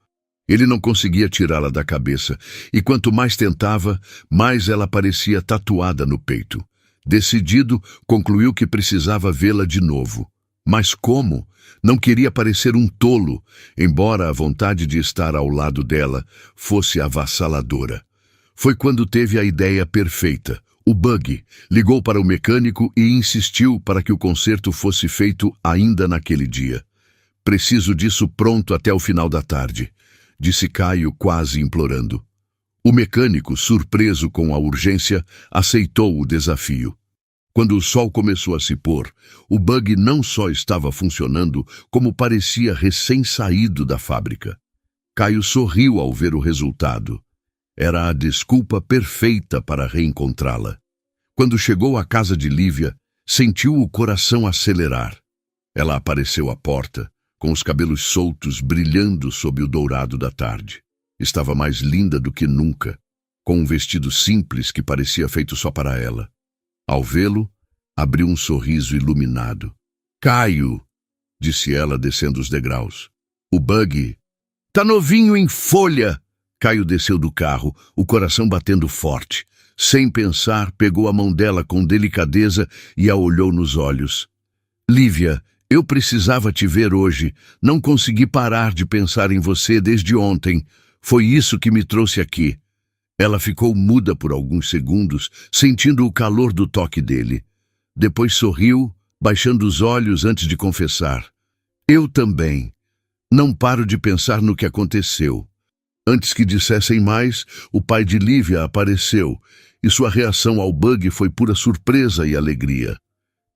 Ele não conseguia tirá-la da cabeça, e quanto mais tentava, mais ela parecia tatuada no peito. Decidido, concluiu que precisava vê-la de novo. Mas como? Não queria parecer um tolo, embora a vontade de estar ao lado dela fosse avassaladora. Foi quando teve a ideia perfeita. O buggy. Ligou para o mecânico e insistiu para que o conserto fosse feito ainda naquele dia. "Preciso disso pronto até o final da tarde", disse Caio, quase implorando. O mecânico, surpreso com a urgência, aceitou o desafio. Quando o sol começou a se pôr, o buggy não só estava funcionando, como parecia recém-saído da fábrica. Caio sorriu ao ver o resultado. Era a desculpa perfeita para reencontrá-la. Quando chegou à casa de Lívia, sentiu o coração acelerar. Ela apareceu à porta, com os cabelos soltos brilhando sob o dourado da tarde. Estava mais linda do que nunca, com um vestido simples que parecia feito só para ela. Ao vê-lo, abriu um sorriso iluminado. "Caio", disse ela, descendo os degraus. "O buggy tá novinho em folha." Caio desceu do carro, o coração batendo forte. Sem pensar, pegou a mão dela com delicadeza e a olhou nos olhos. "Lívia, eu precisava te ver hoje. Não consegui parar de pensar em você desde ontem. Foi isso que me trouxe aqui." Ela ficou muda por alguns segundos, sentindo o calor do toque dele. Depois sorriu, baixando os olhos antes de confessar. "Eu também. Não paro de pensar no que aconteceu." Antes que dissessem mais, o pai de Lívia apareceu, e sua reação ao bug foi pura surpresa e alegria.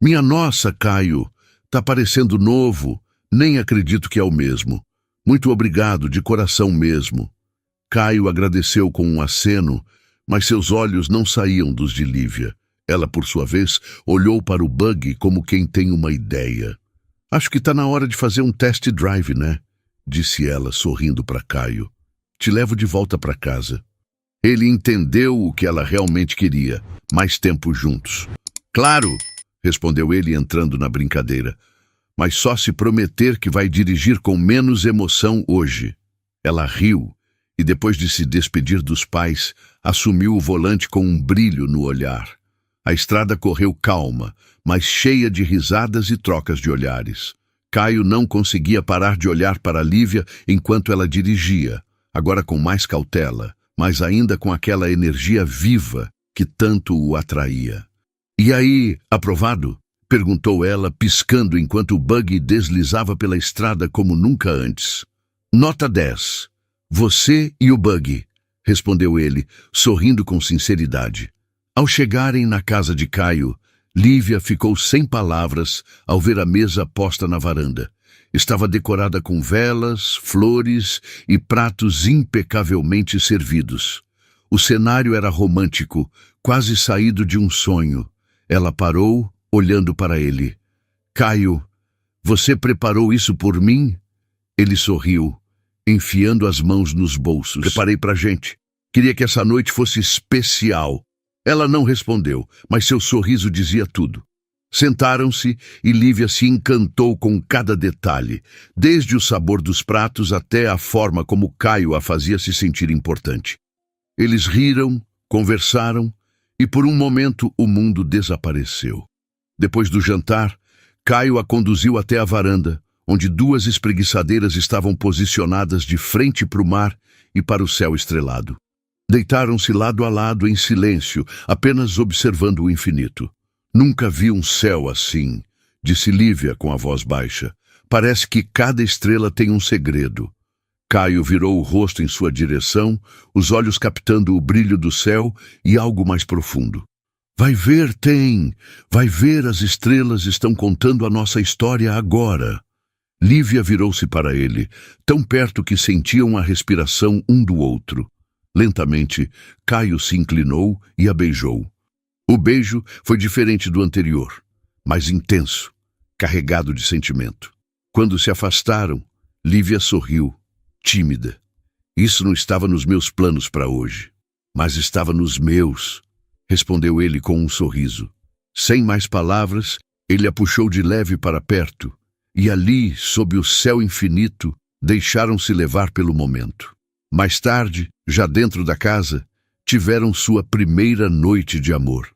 "Minha nossa, Caio, tá parecendo novo. Nem acredito que é o mesmo. Muito obrigado, de coração mesmo." Caio agradeceu com um aceno, mas seus olhos não saíam dos de Lívia. Ela, por sua vez, olhou para o bug como quem tem uma ideia. "Acho que tá na hora de fazer um test drive, né?" disse ela, sorrindo para Caio. Te levo de volta para casa. Ele entendeu o que ela realmente queria, mais tempo juntos. Claro, respondeu ele entrando na brincadeira, mas só se prometer que vai dirigir com menos emoção hoje. Ela riu e, depois de se despedir dos pais, assumiu o volante com um brilho no olhar. A estrada correu calma, mas cheia de risadas e trocas de olhares. Caio não conseguia parar de olhar para Lívia enquanto ela dirigia, agora com mais cautela, mas ainda com aquela energia viva que tanto o atraía. "E aí, aprovado?" perguntou ela, piscando enquanto o buggy deslizava pela estrada como nunca antes. "Nota 10. Você e o buggy", respondeu ele, sorrindo com sinceridade. Ao chegarem na casa de Caio, Lívia ficou sem palavras ao ver a mesa posta na varanda. Estava decorada com velas, flores e pratos impecavelmente servidos. O cenário era romântico, quase saído de um sonho. Ela parou, olhando para ele. "Caio, você preparou isso por mim?" Ele sorriu, enfiando as mãos nos bolsos. "Preparei pra gente. Queria que essa noite fosse especial." Ela não respondeu, mas seu sorriso dizia tudo. Sentaram-se e Lívia se encantou com cada detalhe, desde o sabor dos pratos até a forma como Caio a fazia se sentir importante. Eles riram, conversaram e por um momento o mundo desapareceu. Depois do jantar, Caio a conduziu até a varanda, onde duas espreguiçadeiras estavam posicionadas de frente para o mar e para o céu estrelado. Deitaram-se lado a lado em silêncio, apenas observando o infinito. "Nunca vi um céu assim", disse Lívia com a voz baixa. "Parece que cada estrela tem um segredo." Caio virou o rosto em sua direção, os olhos captando o brilho do céu e algo mais profundo. Vai ver, as estrelas estão contando a nossa história agora." Lívia virou-se para ele, tão perto que sentiam a respiração um do outro. Lentamente, Caio se inclinou e a beijou. O beijo foi diferente do anterior, mais intenso, carregado de sentimento. Quando se afastaram, Lívia sorriu, tímida. "Isso não estava nos meus planos para hoje, mas estava nos meus", respondeu ele com um sorriso. Sem mais palavras, ele a puxou de leve para perto, e ali, sob o céu infinito, deixaram-se levar pelo momento. Mais tarde, já dentro da casa, tiveram sua primeira noite de amor.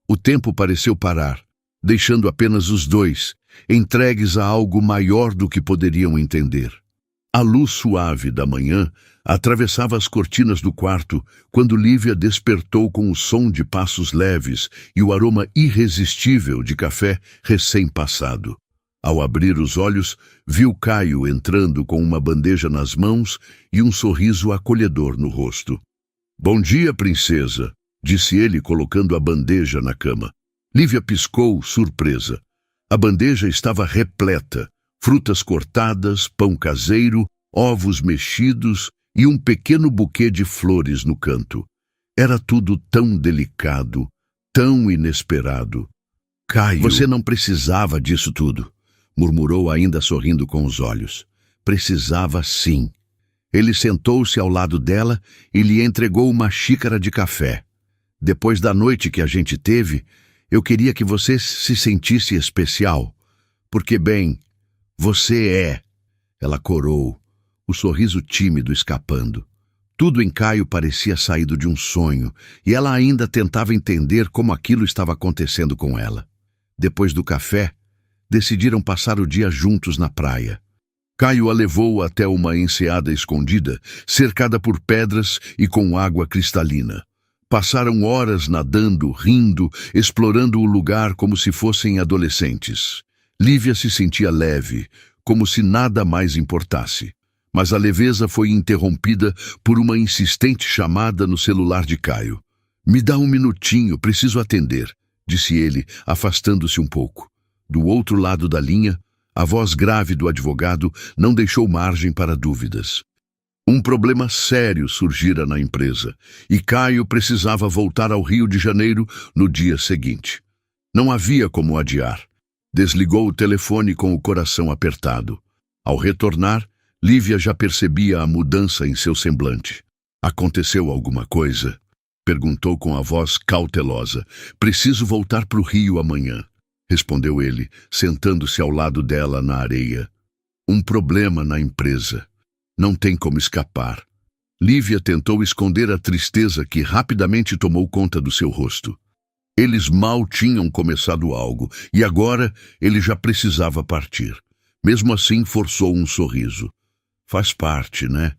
O tempo pareceu parar, deixando apenas os dois, entregues a algo maior do que poderiam entender. A luz suave da manhã atravessava as cortinas do quarto quando Lívia despertou com o som de passos leves e o aroma irresistível de café recém-passado. Ao abrir os olhos, viu Caio entrando com uma bandeja nas mãos e um sorriso acolhedor no rosto. "Bom dia, princesa", disse ele colocando a bandeja na cama. Lívia piscou, surpresa. A bandeja estava repleta, frutas cortadas, pão caseiro, ovos mexidos e um pequeno buquê de flores no canto. Era tudo tão delicado, tão inesperado. "Caio, você não precisava disso tudo", murmurou ainda sorrindo com os olhos. "Precisava sim." Ele sentou-se ao lado dela e lhe entregou uma xícara de café. "Depois da noite que a gente teve, eu queria que você se sentisse especial. Porque, bem, você é." Ela corou, o sorriso tímido escapando. Tudo em Caio parecia saído de um sonho, e ela ainda tentava entender como aquilo estava acontecendo com ela. Depois do café, decidiram passar o dia juntos na praia. Caio a levou até uma enseada escondida, cercada por pedras e com água cristalina. Passaram horas nadando, rindo, explorando o lugar como se fossem adolescentes. Lívia se sentia leve, como se nada mais importasse. Mas a leveza foi interrompida por uma insistente chamada no celular de Caio. "Me dá um minutinho, preciso atender", disse ele, afastando-se um pouco. Do outro lado da linha, a voz grave do advogado não deixou margem para dúvidas. Um problema sério surgira na empresa, e Caio precisava voltar ao Rio de Janeiro no dia seguinte. Não havia como adiar. Desligou o telefone com o coração apertado. Ao retornar, Lívia já percebia a mudança em seu semblante. Aconteceu alguma coisa? Perguntou com a voz cautelosa. Preciso voltar para o Rio amanhã, respondeu ele, sentando-se ao lado dela na areia. Um problema na empresa. Não tem como escapar. Lívia tentou esconder a tristeza que rapidamente tomou conta do seu rosto. Eles mal tinham começado algo, e agora ele já precisava partir. Mesmo assim, forçou um sorriso. Faz parte, né?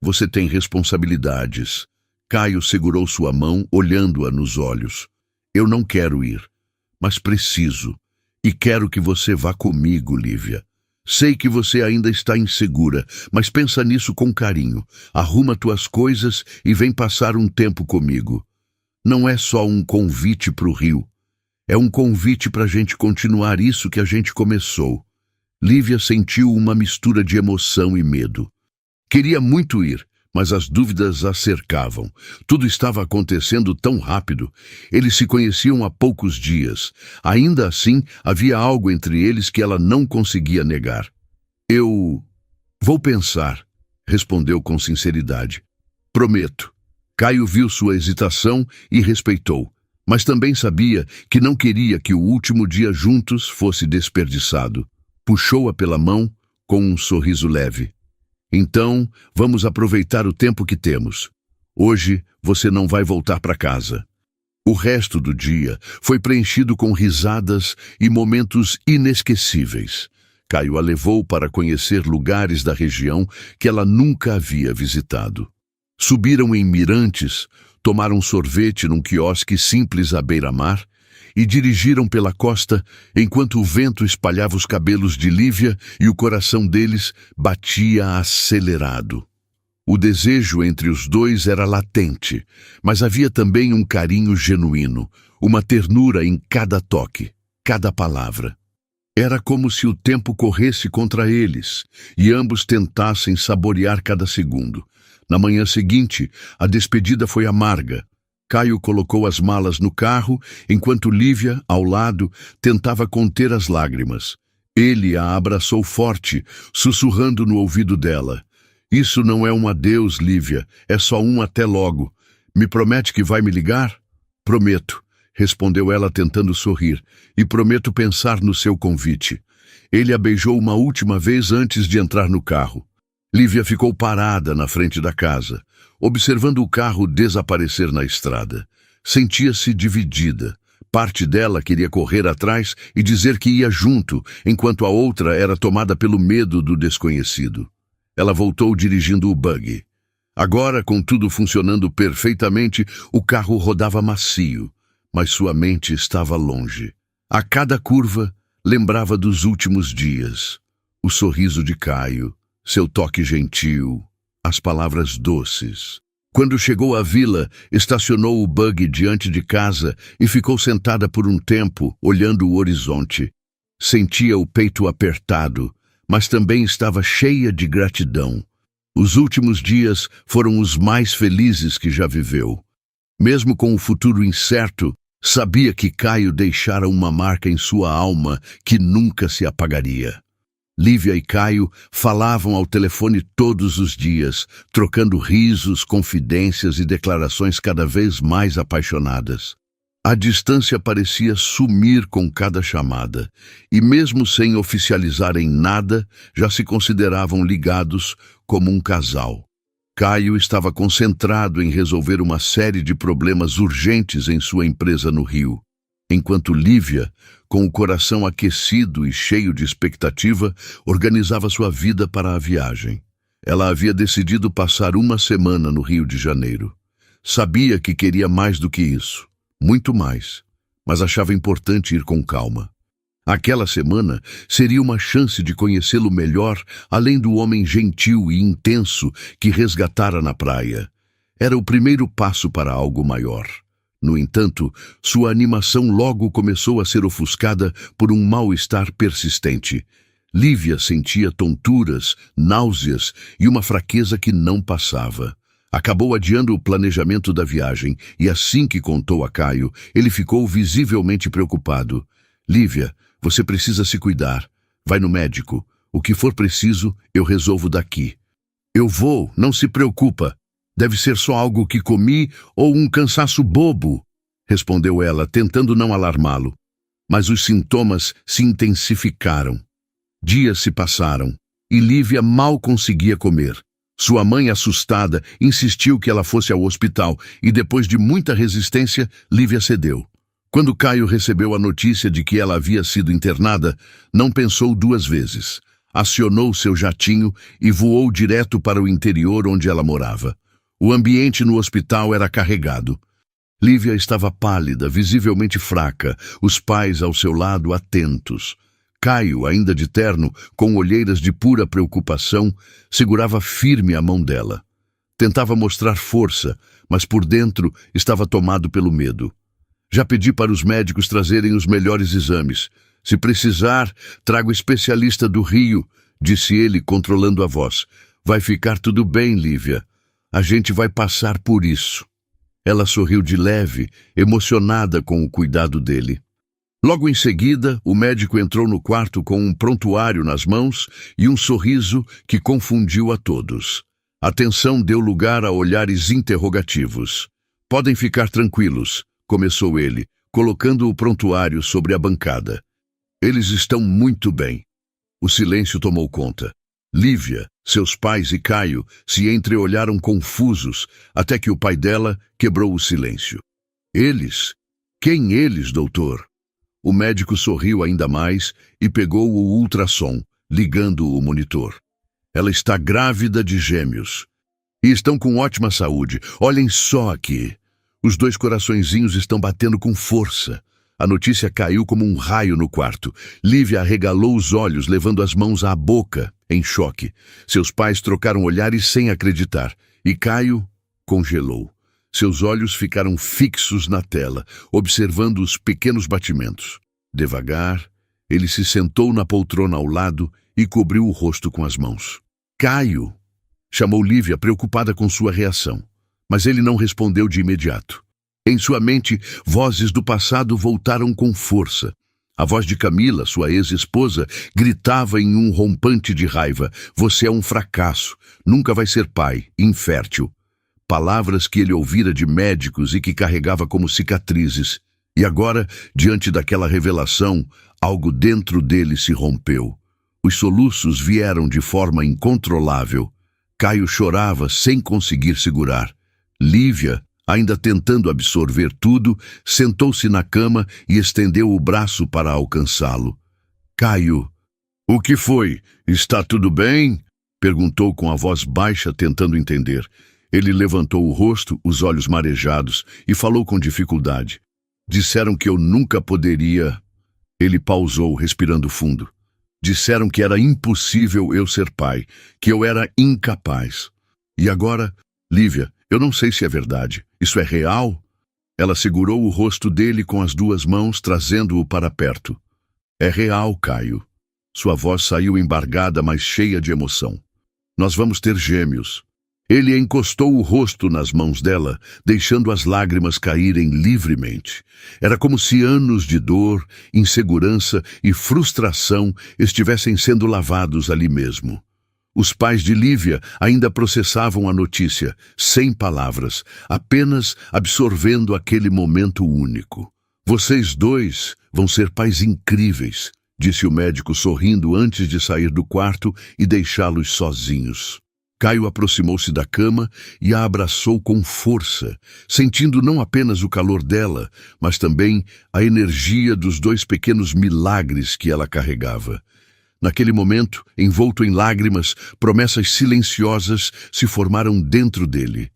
Você tem responsabilidades. Caio segurou sua mão, olhando-a nos olhos. Eu não quero ir, mas preciso. E quero que você vá comigo, Lívia. Sei que você ainda está insegura, mas pensa nisso com carinho. Arruma tuas coisas e vem passar um tempo comigo. Não é só um convite para o Rio. É um convite para a gente continuar isso que a gente começou. Lívia sentiu uma mistura de emoção e medo. Queria muito ir, mas as dúvidas a cercavam. Tudo estava acontecendo tão rápido. Eles se conheciam há poucos dias. Ainda assim, havia algo entre eles que ela não conseguia negar. Eu vou pensar, respondeu com sinceridade. Prometo. Caio viu sua hesitação e respeitou, mas também sabia que não queria que o último dia juntos fosse desperdiçado. Puxou-a pela mão com um sorriso leve. Então, vamos aproveitar o tempo que temos. Hoje, você não vai voltar para casa. O resto do dia foi preenchido com risadas e momentos inesquecíveis. Caio a levou para conhecer lugares da região que ela nunca havia visitado. Subiram em mirantes, tomaram sorvete num quiosque simples à beira-mar e dirigiram pela costa enquanto o vento espalhava os cabelos de Lívia e o coração deles batia acelerado. O desejo entre os dois era latente, mas havia também um carinho genuíno, uma ternura em cada toque, cada palavra. Era como se o tempo corresse contra eles e ambos tentassem saborear cada segundo. Na manhã seguinte, a despedida foi amarga. Caio colocou as malas no carro, enquanto Lívia, ao lado, tentava conter as lágrimas. Ele a abraçou forte, sussurrando no ouvido dela. Isso não é um adeus, Lívia, é só um até logo. Me promete que vai me ligar? Prometo, respondeu ela tentando sorrir, e prometo pensar no seu convite. Ele a beijou uma última vez antes de entrar no carro. Lívia ficou parada na frente da casa, observando o carro desaparecer na estrada. Sentia-se dividida. Parte dela queria correr atrás e dizer que ia junto, enquanto a outra era tomada pelo medo do desconhecido. Ela voltou dirigindo o buggy. Agora, com tudo funcionando perfeitamente, o carro rodava macio, mas sua mente estava longe. A cada curva, lembrava dos últimos dias. O sorriso de Caio, seu toque gentil, as palavras doces. Quando chegou à vila, estacionou o buggy diante de casa e ficou sentada por um tempo, olhando o horizonte. Sentia o peito apertado, mas também estava cheia de gratidão. Os últimos dias foram os mais felizes que já viveu. Mesmo com o futuro incerto, sabia que Caio deixara uma marca em sua alma que nunca se apagaria. Lívia e Caio falavam ao telefone todos os dias, trocando risos, confidências e declarações cada vez mais apaixonadas. A distância parecia sumir com cada chamada, e mesmo sem oficializarem nada, já se consideravam ligados como um casal. Caio estava concentrado em resolver uma série de problemas urgentes em sua empresa no Rio, enquanto Lívia, com o coração aquecido e cheio de expectativa, organizava sua vida para a viagem. Ela havia decidido passar uma semana no Rio de Janeiro. Sabia que queria mais do que isso, muito mais, mas achava importante ir com calma. Aquela semana seria uma chance de conhecê-lo melhor, além do homem gentil e intenso que resgatara na praia. Era o primeiro passo para algo maior. No entanto, sua animação logo começou a ser ofuscada por um mal-estar persistente. Lívia sentia tonturas, náuseas e uma fraqueza que não passava. Acabou adiando o planejamento da viagem e assim que contou a Caio, ele ficou visivelmente preocupado. Lívia, você precisa se cuidar. Vai no médico. O que for preciso, eu resolvo daqui. Eu vou, não se preocupa. Deve ser só algo que comi ou um cansaço bobo, respondeu ela, tentando não alarmá-lo. Mas os sintomas se intensificaram. Dias se passaram e Lívia mal conseguia comer. Sua mãe, assustada, insistiu que ela fosse ao hospital e, depois de muita resistência, Lívia cedeu. Quando Caio recebeu a notícia de que ela havia sido internada, não pensou duas vezes. Acionou seu jatinho e voou direto para o interior onde ela morava. O ambiente no hospital era carregado. Lívia estava pálida, visivelmente fraca, os pais ao seu lado atentos. Caio, ainda de terno, com olheiras de pura preocupação, segurava firme a mão dela. Tentava mostrar força, mas por dentro estava tomado pelo medo. Já pedi para os médicos trazerem os melhores exames. Se precisar, trago especialista do Rio, disse ele, controlando a voz. Vai ficar tudo bem, Lívia. A gente vai passar por isso. Ela sorriu de leve, emocionada com o cuidado dele. Logo em seguida, o médico entrou no quarto com um prontuário nas mãos e um sorriso que confundiu a todos. A tensão deu lugar a olhares interrogativos. Podem ficar tranquilos, começou ele, colocando o prontuário sobre a bancada. Eles estão muito bem. O silêncio tomou conta. Lívia, seus pais e Caio se entreolharam confusos até que o pai dela quebrou o silêncio. Eles? Quem eles, doutor? O médico sorriu ainda mais e pegou o ultrassom, ligando o monitor. Ela está grávida de gêmeos. E estão com ótima saúde. Olhem só aqui. Os 2 coraçõezinhos estão batendo com força. A notícia caiu como um raio no quarto. Lívia arregalou os olhos, levando as mãos à boca, em choque. Seus pais trocaram olhares sem acreditar. E Caio congelou. Seus olhos ficaram fixos na tela, observando os pequenos batimentos. Devagar, ele se sentou na poltrona ao lado e cobriu o rosto com as mãos. Caio! Chamou Lívia, preocupada com sua reação. Mas ele não respondeu de imediato. Em sua mente, vozes do passado voltaram com força. A voz de Camila, sua ex-esposa, gritava em um rompante de raiva. Você é um fracasso. Nunca vai ser pai. Infértil. Palavras que ele ouvira de médicos e que carregava como cicatrizes. E agora, diante daquela revelação, algo dentro dele se rompeu. Os soluços vieram de forma incontrolável. Caio chorava sem conseguir segurar. Lívia, ainda tentando absorver tudo, sentou-se na cama e estendeu o braço para alcançá-lo. Caio, o que foi? Está tudo bem? Perguntou com a voz baixa, tentando entender. Ele levantou o rosto, os olhos marejados, e falou com dificuldade. Disseram que eu nunca poderia... Ele pausou, respirando fundo. Disseram que era impossível eu ser pai, que eu era incapaz. E agora, Lívia, eu não sei se é verdade. Isso é real? Ela segurou o rosto dele com as 2 mãos, trazendo-o para perto. É real, Caio. Sua voz saiu embargada, mas cheia de emoção. Nós vamos ter gêmeos. Ele encostou o rosto nas mãos dela, deixando as lágrimas caírem livremente. Era como se anos de dor, insegurança e frustração estivessem sendo lavados ali mesmo. Os pais de Lívia ainda processavam a notícia, sem palavras, apenas absorvendo aquele momento único. Vocês 2 vão ser pais incríveis, disse o médico sorrindo antes de sair do quarto e deixá-los sozinhos. Caio aproximou-se da cama e a abraçou com força, sentindo não apenas o calor dela, mas também a energia dos 2 pequenos milagres que ela carregava. Naquele momento, envolto em lágrimas, promessas silenciosas se formaram dentro dele.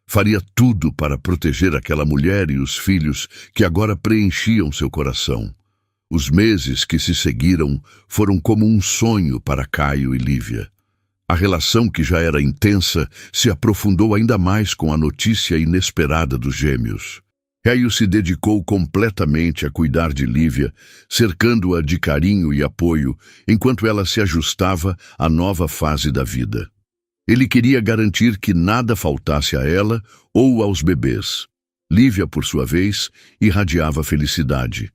Faria tudo para proteger aquela mulher e os filhos que agora preenchiam seu coração. Os meses que se seguiram foram como um sonho para Caio e Lívia. A relação, que já era intensa, se aprofundou ainda mais com a notícia inesperada dos gêmeos. Caio se dedicou completamente a cuidar de Lívia, cercando-a de carinho e apoio, enquanto ela se ajustava à nova fase da vida. Ele queria garantir que nada faltasse a ela ou aos bebês. Lívia, por sua vez, irradiava felicidade.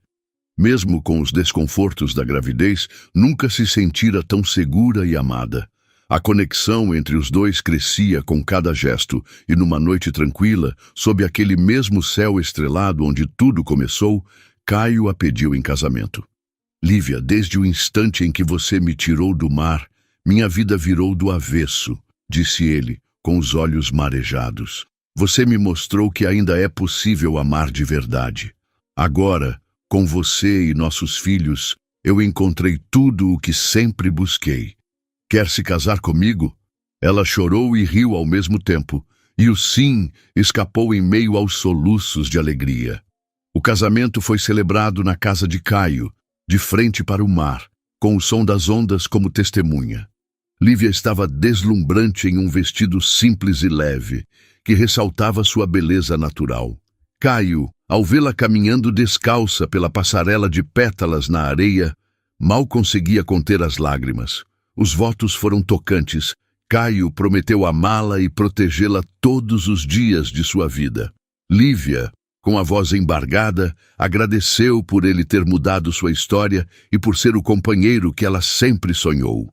Mesmo com os desconfortos da gravidez, nunca se sentira tão segura e amada. A conexão entre os dois crescia com cada gesto, e numa noite tranquila, sob aquele mesmo céu estrelado onde tudo começou, Caio a pediu em casamento. Lívia, desde o instante em que você me tirou do mar, minha vida virou do avesso, disse ele, com os olhos marejados. Você me mostrou que ainda é possível amar de verdade. Agora, com você e nossos filhos, eu encontrei tudo o que sempre busquei. Quer se casar comigo? Ela chorou e riu ao mesmo tempo, e o sim escapou em meio aos soluços de alegria. O casamento foi celebrado na casa de Caio, de frente para o mar, com o som das ondas como testemunha. Lívia estava deslumbrante em um vestido simples e leve, que ressaltava sua beleza natural. Caio, ao vê-la caminhando descalça pela passarela de pétalas na areia, mal conseguia conter as lágrimas. Os votos foram tocantes. Caio prometeu amá-la e protegê-la todos os dias de sua vida. Lívia, com a voz embargada, agradeceu por ele ter mudado sua história e por ser o companheiro que ela sempre sonhou.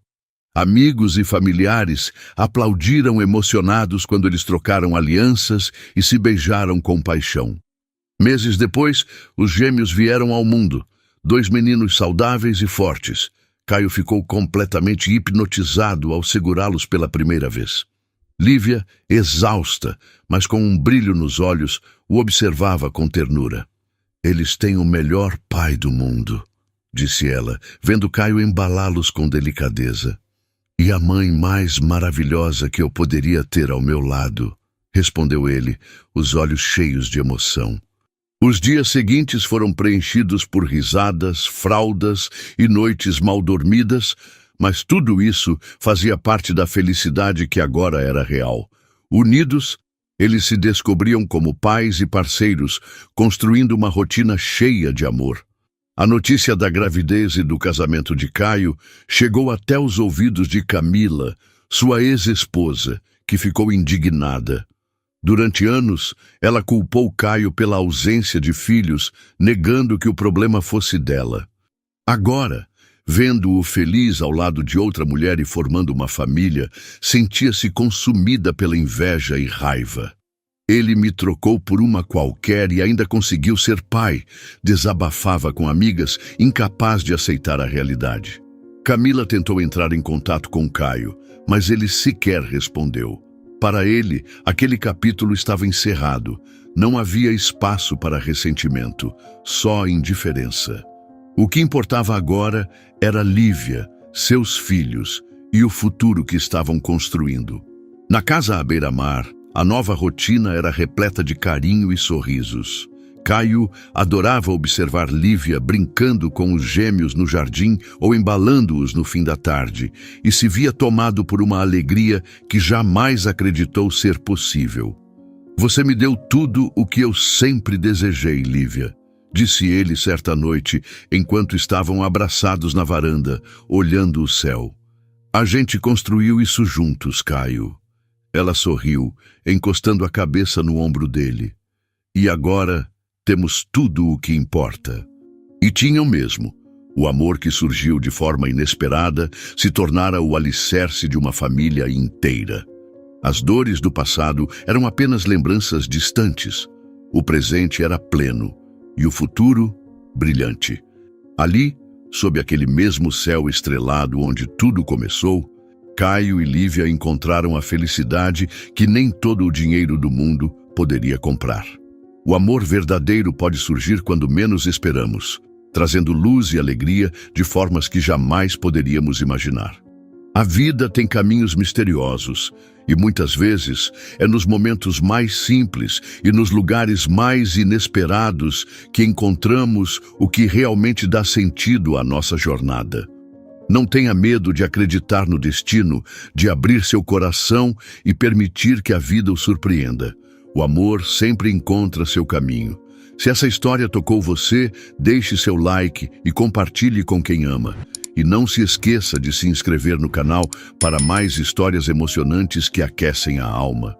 Amigos e familiares aplaudiram emocionados quando eles trocaram alianças e se beijaram com paixão. Meses depois, os gêmeos vieram ao mundo, 2 meninos saudáveis e fortes. Caio ficou completamente hipnotizado ao segurá-los pela primeira vez. Lívia, exausta, mas com um brilho nos olhos, o observava com ternura. Eles têm o melhor pai do mundo, disse ela, vendo Caio embalá-los com delicadeza. E a mãe mais maravilhosa que eu poderia ter ao meu lado, respondeu ele, os olhos cheios de emoção. Os dias seguintes foram preenchidos por risadas, fraldas e noites mal dormidas, mas tudo isso fazia parte da felicidade que agora era real. Unidos, eles se descobriam como pais e parceiros, construindo uma rotina cheia de amor. A notícia da gravidez e do casamento de Caio chegou até os ouvidos de Camila, sua ex-esposa, que ficou indignada. Durante anos, ela culpou Caio pela ausência de filhos, negando que o problema fosse dela. Agora, vendo-o feliz ao lado de outra mulher e formando uma família, sentia-se consumida pela inveja e raiva. Ele me trocou por uma qualquer e ainda conseguiu ser pai, desabafava com amigas, incapaz de aceitar a realidade. Camila tentou entrar em contato com Caio, mas ele sequer respondeu. Para ele, aquele capítulo estava encerrado. Não havia espaço para ressentimento, só indiferença. O que importava agora era Lívia, seus filhos e o futuro que estavam construindo. Na casa à beira-mar, a nova rotina era repleta de carinho e sorrisos. Caio adorava observar Lívia brincando com os gêmeos no jardim ou embalando-os no fim da tarde, e se via tomado por uma alegria que jamais acreditou ser possível. Você me deu tudo o que eu sempre desejei, Lívia, disse ele certa noite, enquanto estavam abraçados na varanda, olhando o céu. A gente construiu isso juntos, Caio. Ela sorriu, encostando a cabeça no ombro dele. E agora temos tudo o que importa. E tinham mesmo. O amor que surgiu de forma inesperada se tornara o alicerce de uma família inteira. As dores do passado eram apenas lembranças distantes. O presente era pleno e o futuro brilhante. Ali, sob aquele mesmo céu estrelado onde tudo começou, Caio e Lívia encontraram a felicidade que nem todo o dinheiro do mundo poderia comprar. O amor verdadeiro pode surgir quando menos esperamos, trazendo luz e alegria de formas que jamais poderíamos imaginar. A vida tem caminhos misteriosos e muitas vezes é nos momentos mais simples e nos lugares mais inesperados que encontramos o que realmente dá sentido à nossa jornada. Não tenha medo de acreditar no destino, de abrir seu coração e permitir que a vida o surpreenda. O amor sempre encontra seu caminho. Se essa história tocou você, deixe seu like e compartilhe com quem ama. E não se esqueça de se inscrever no canal para mais histórias emocionantes que aquecem a alma.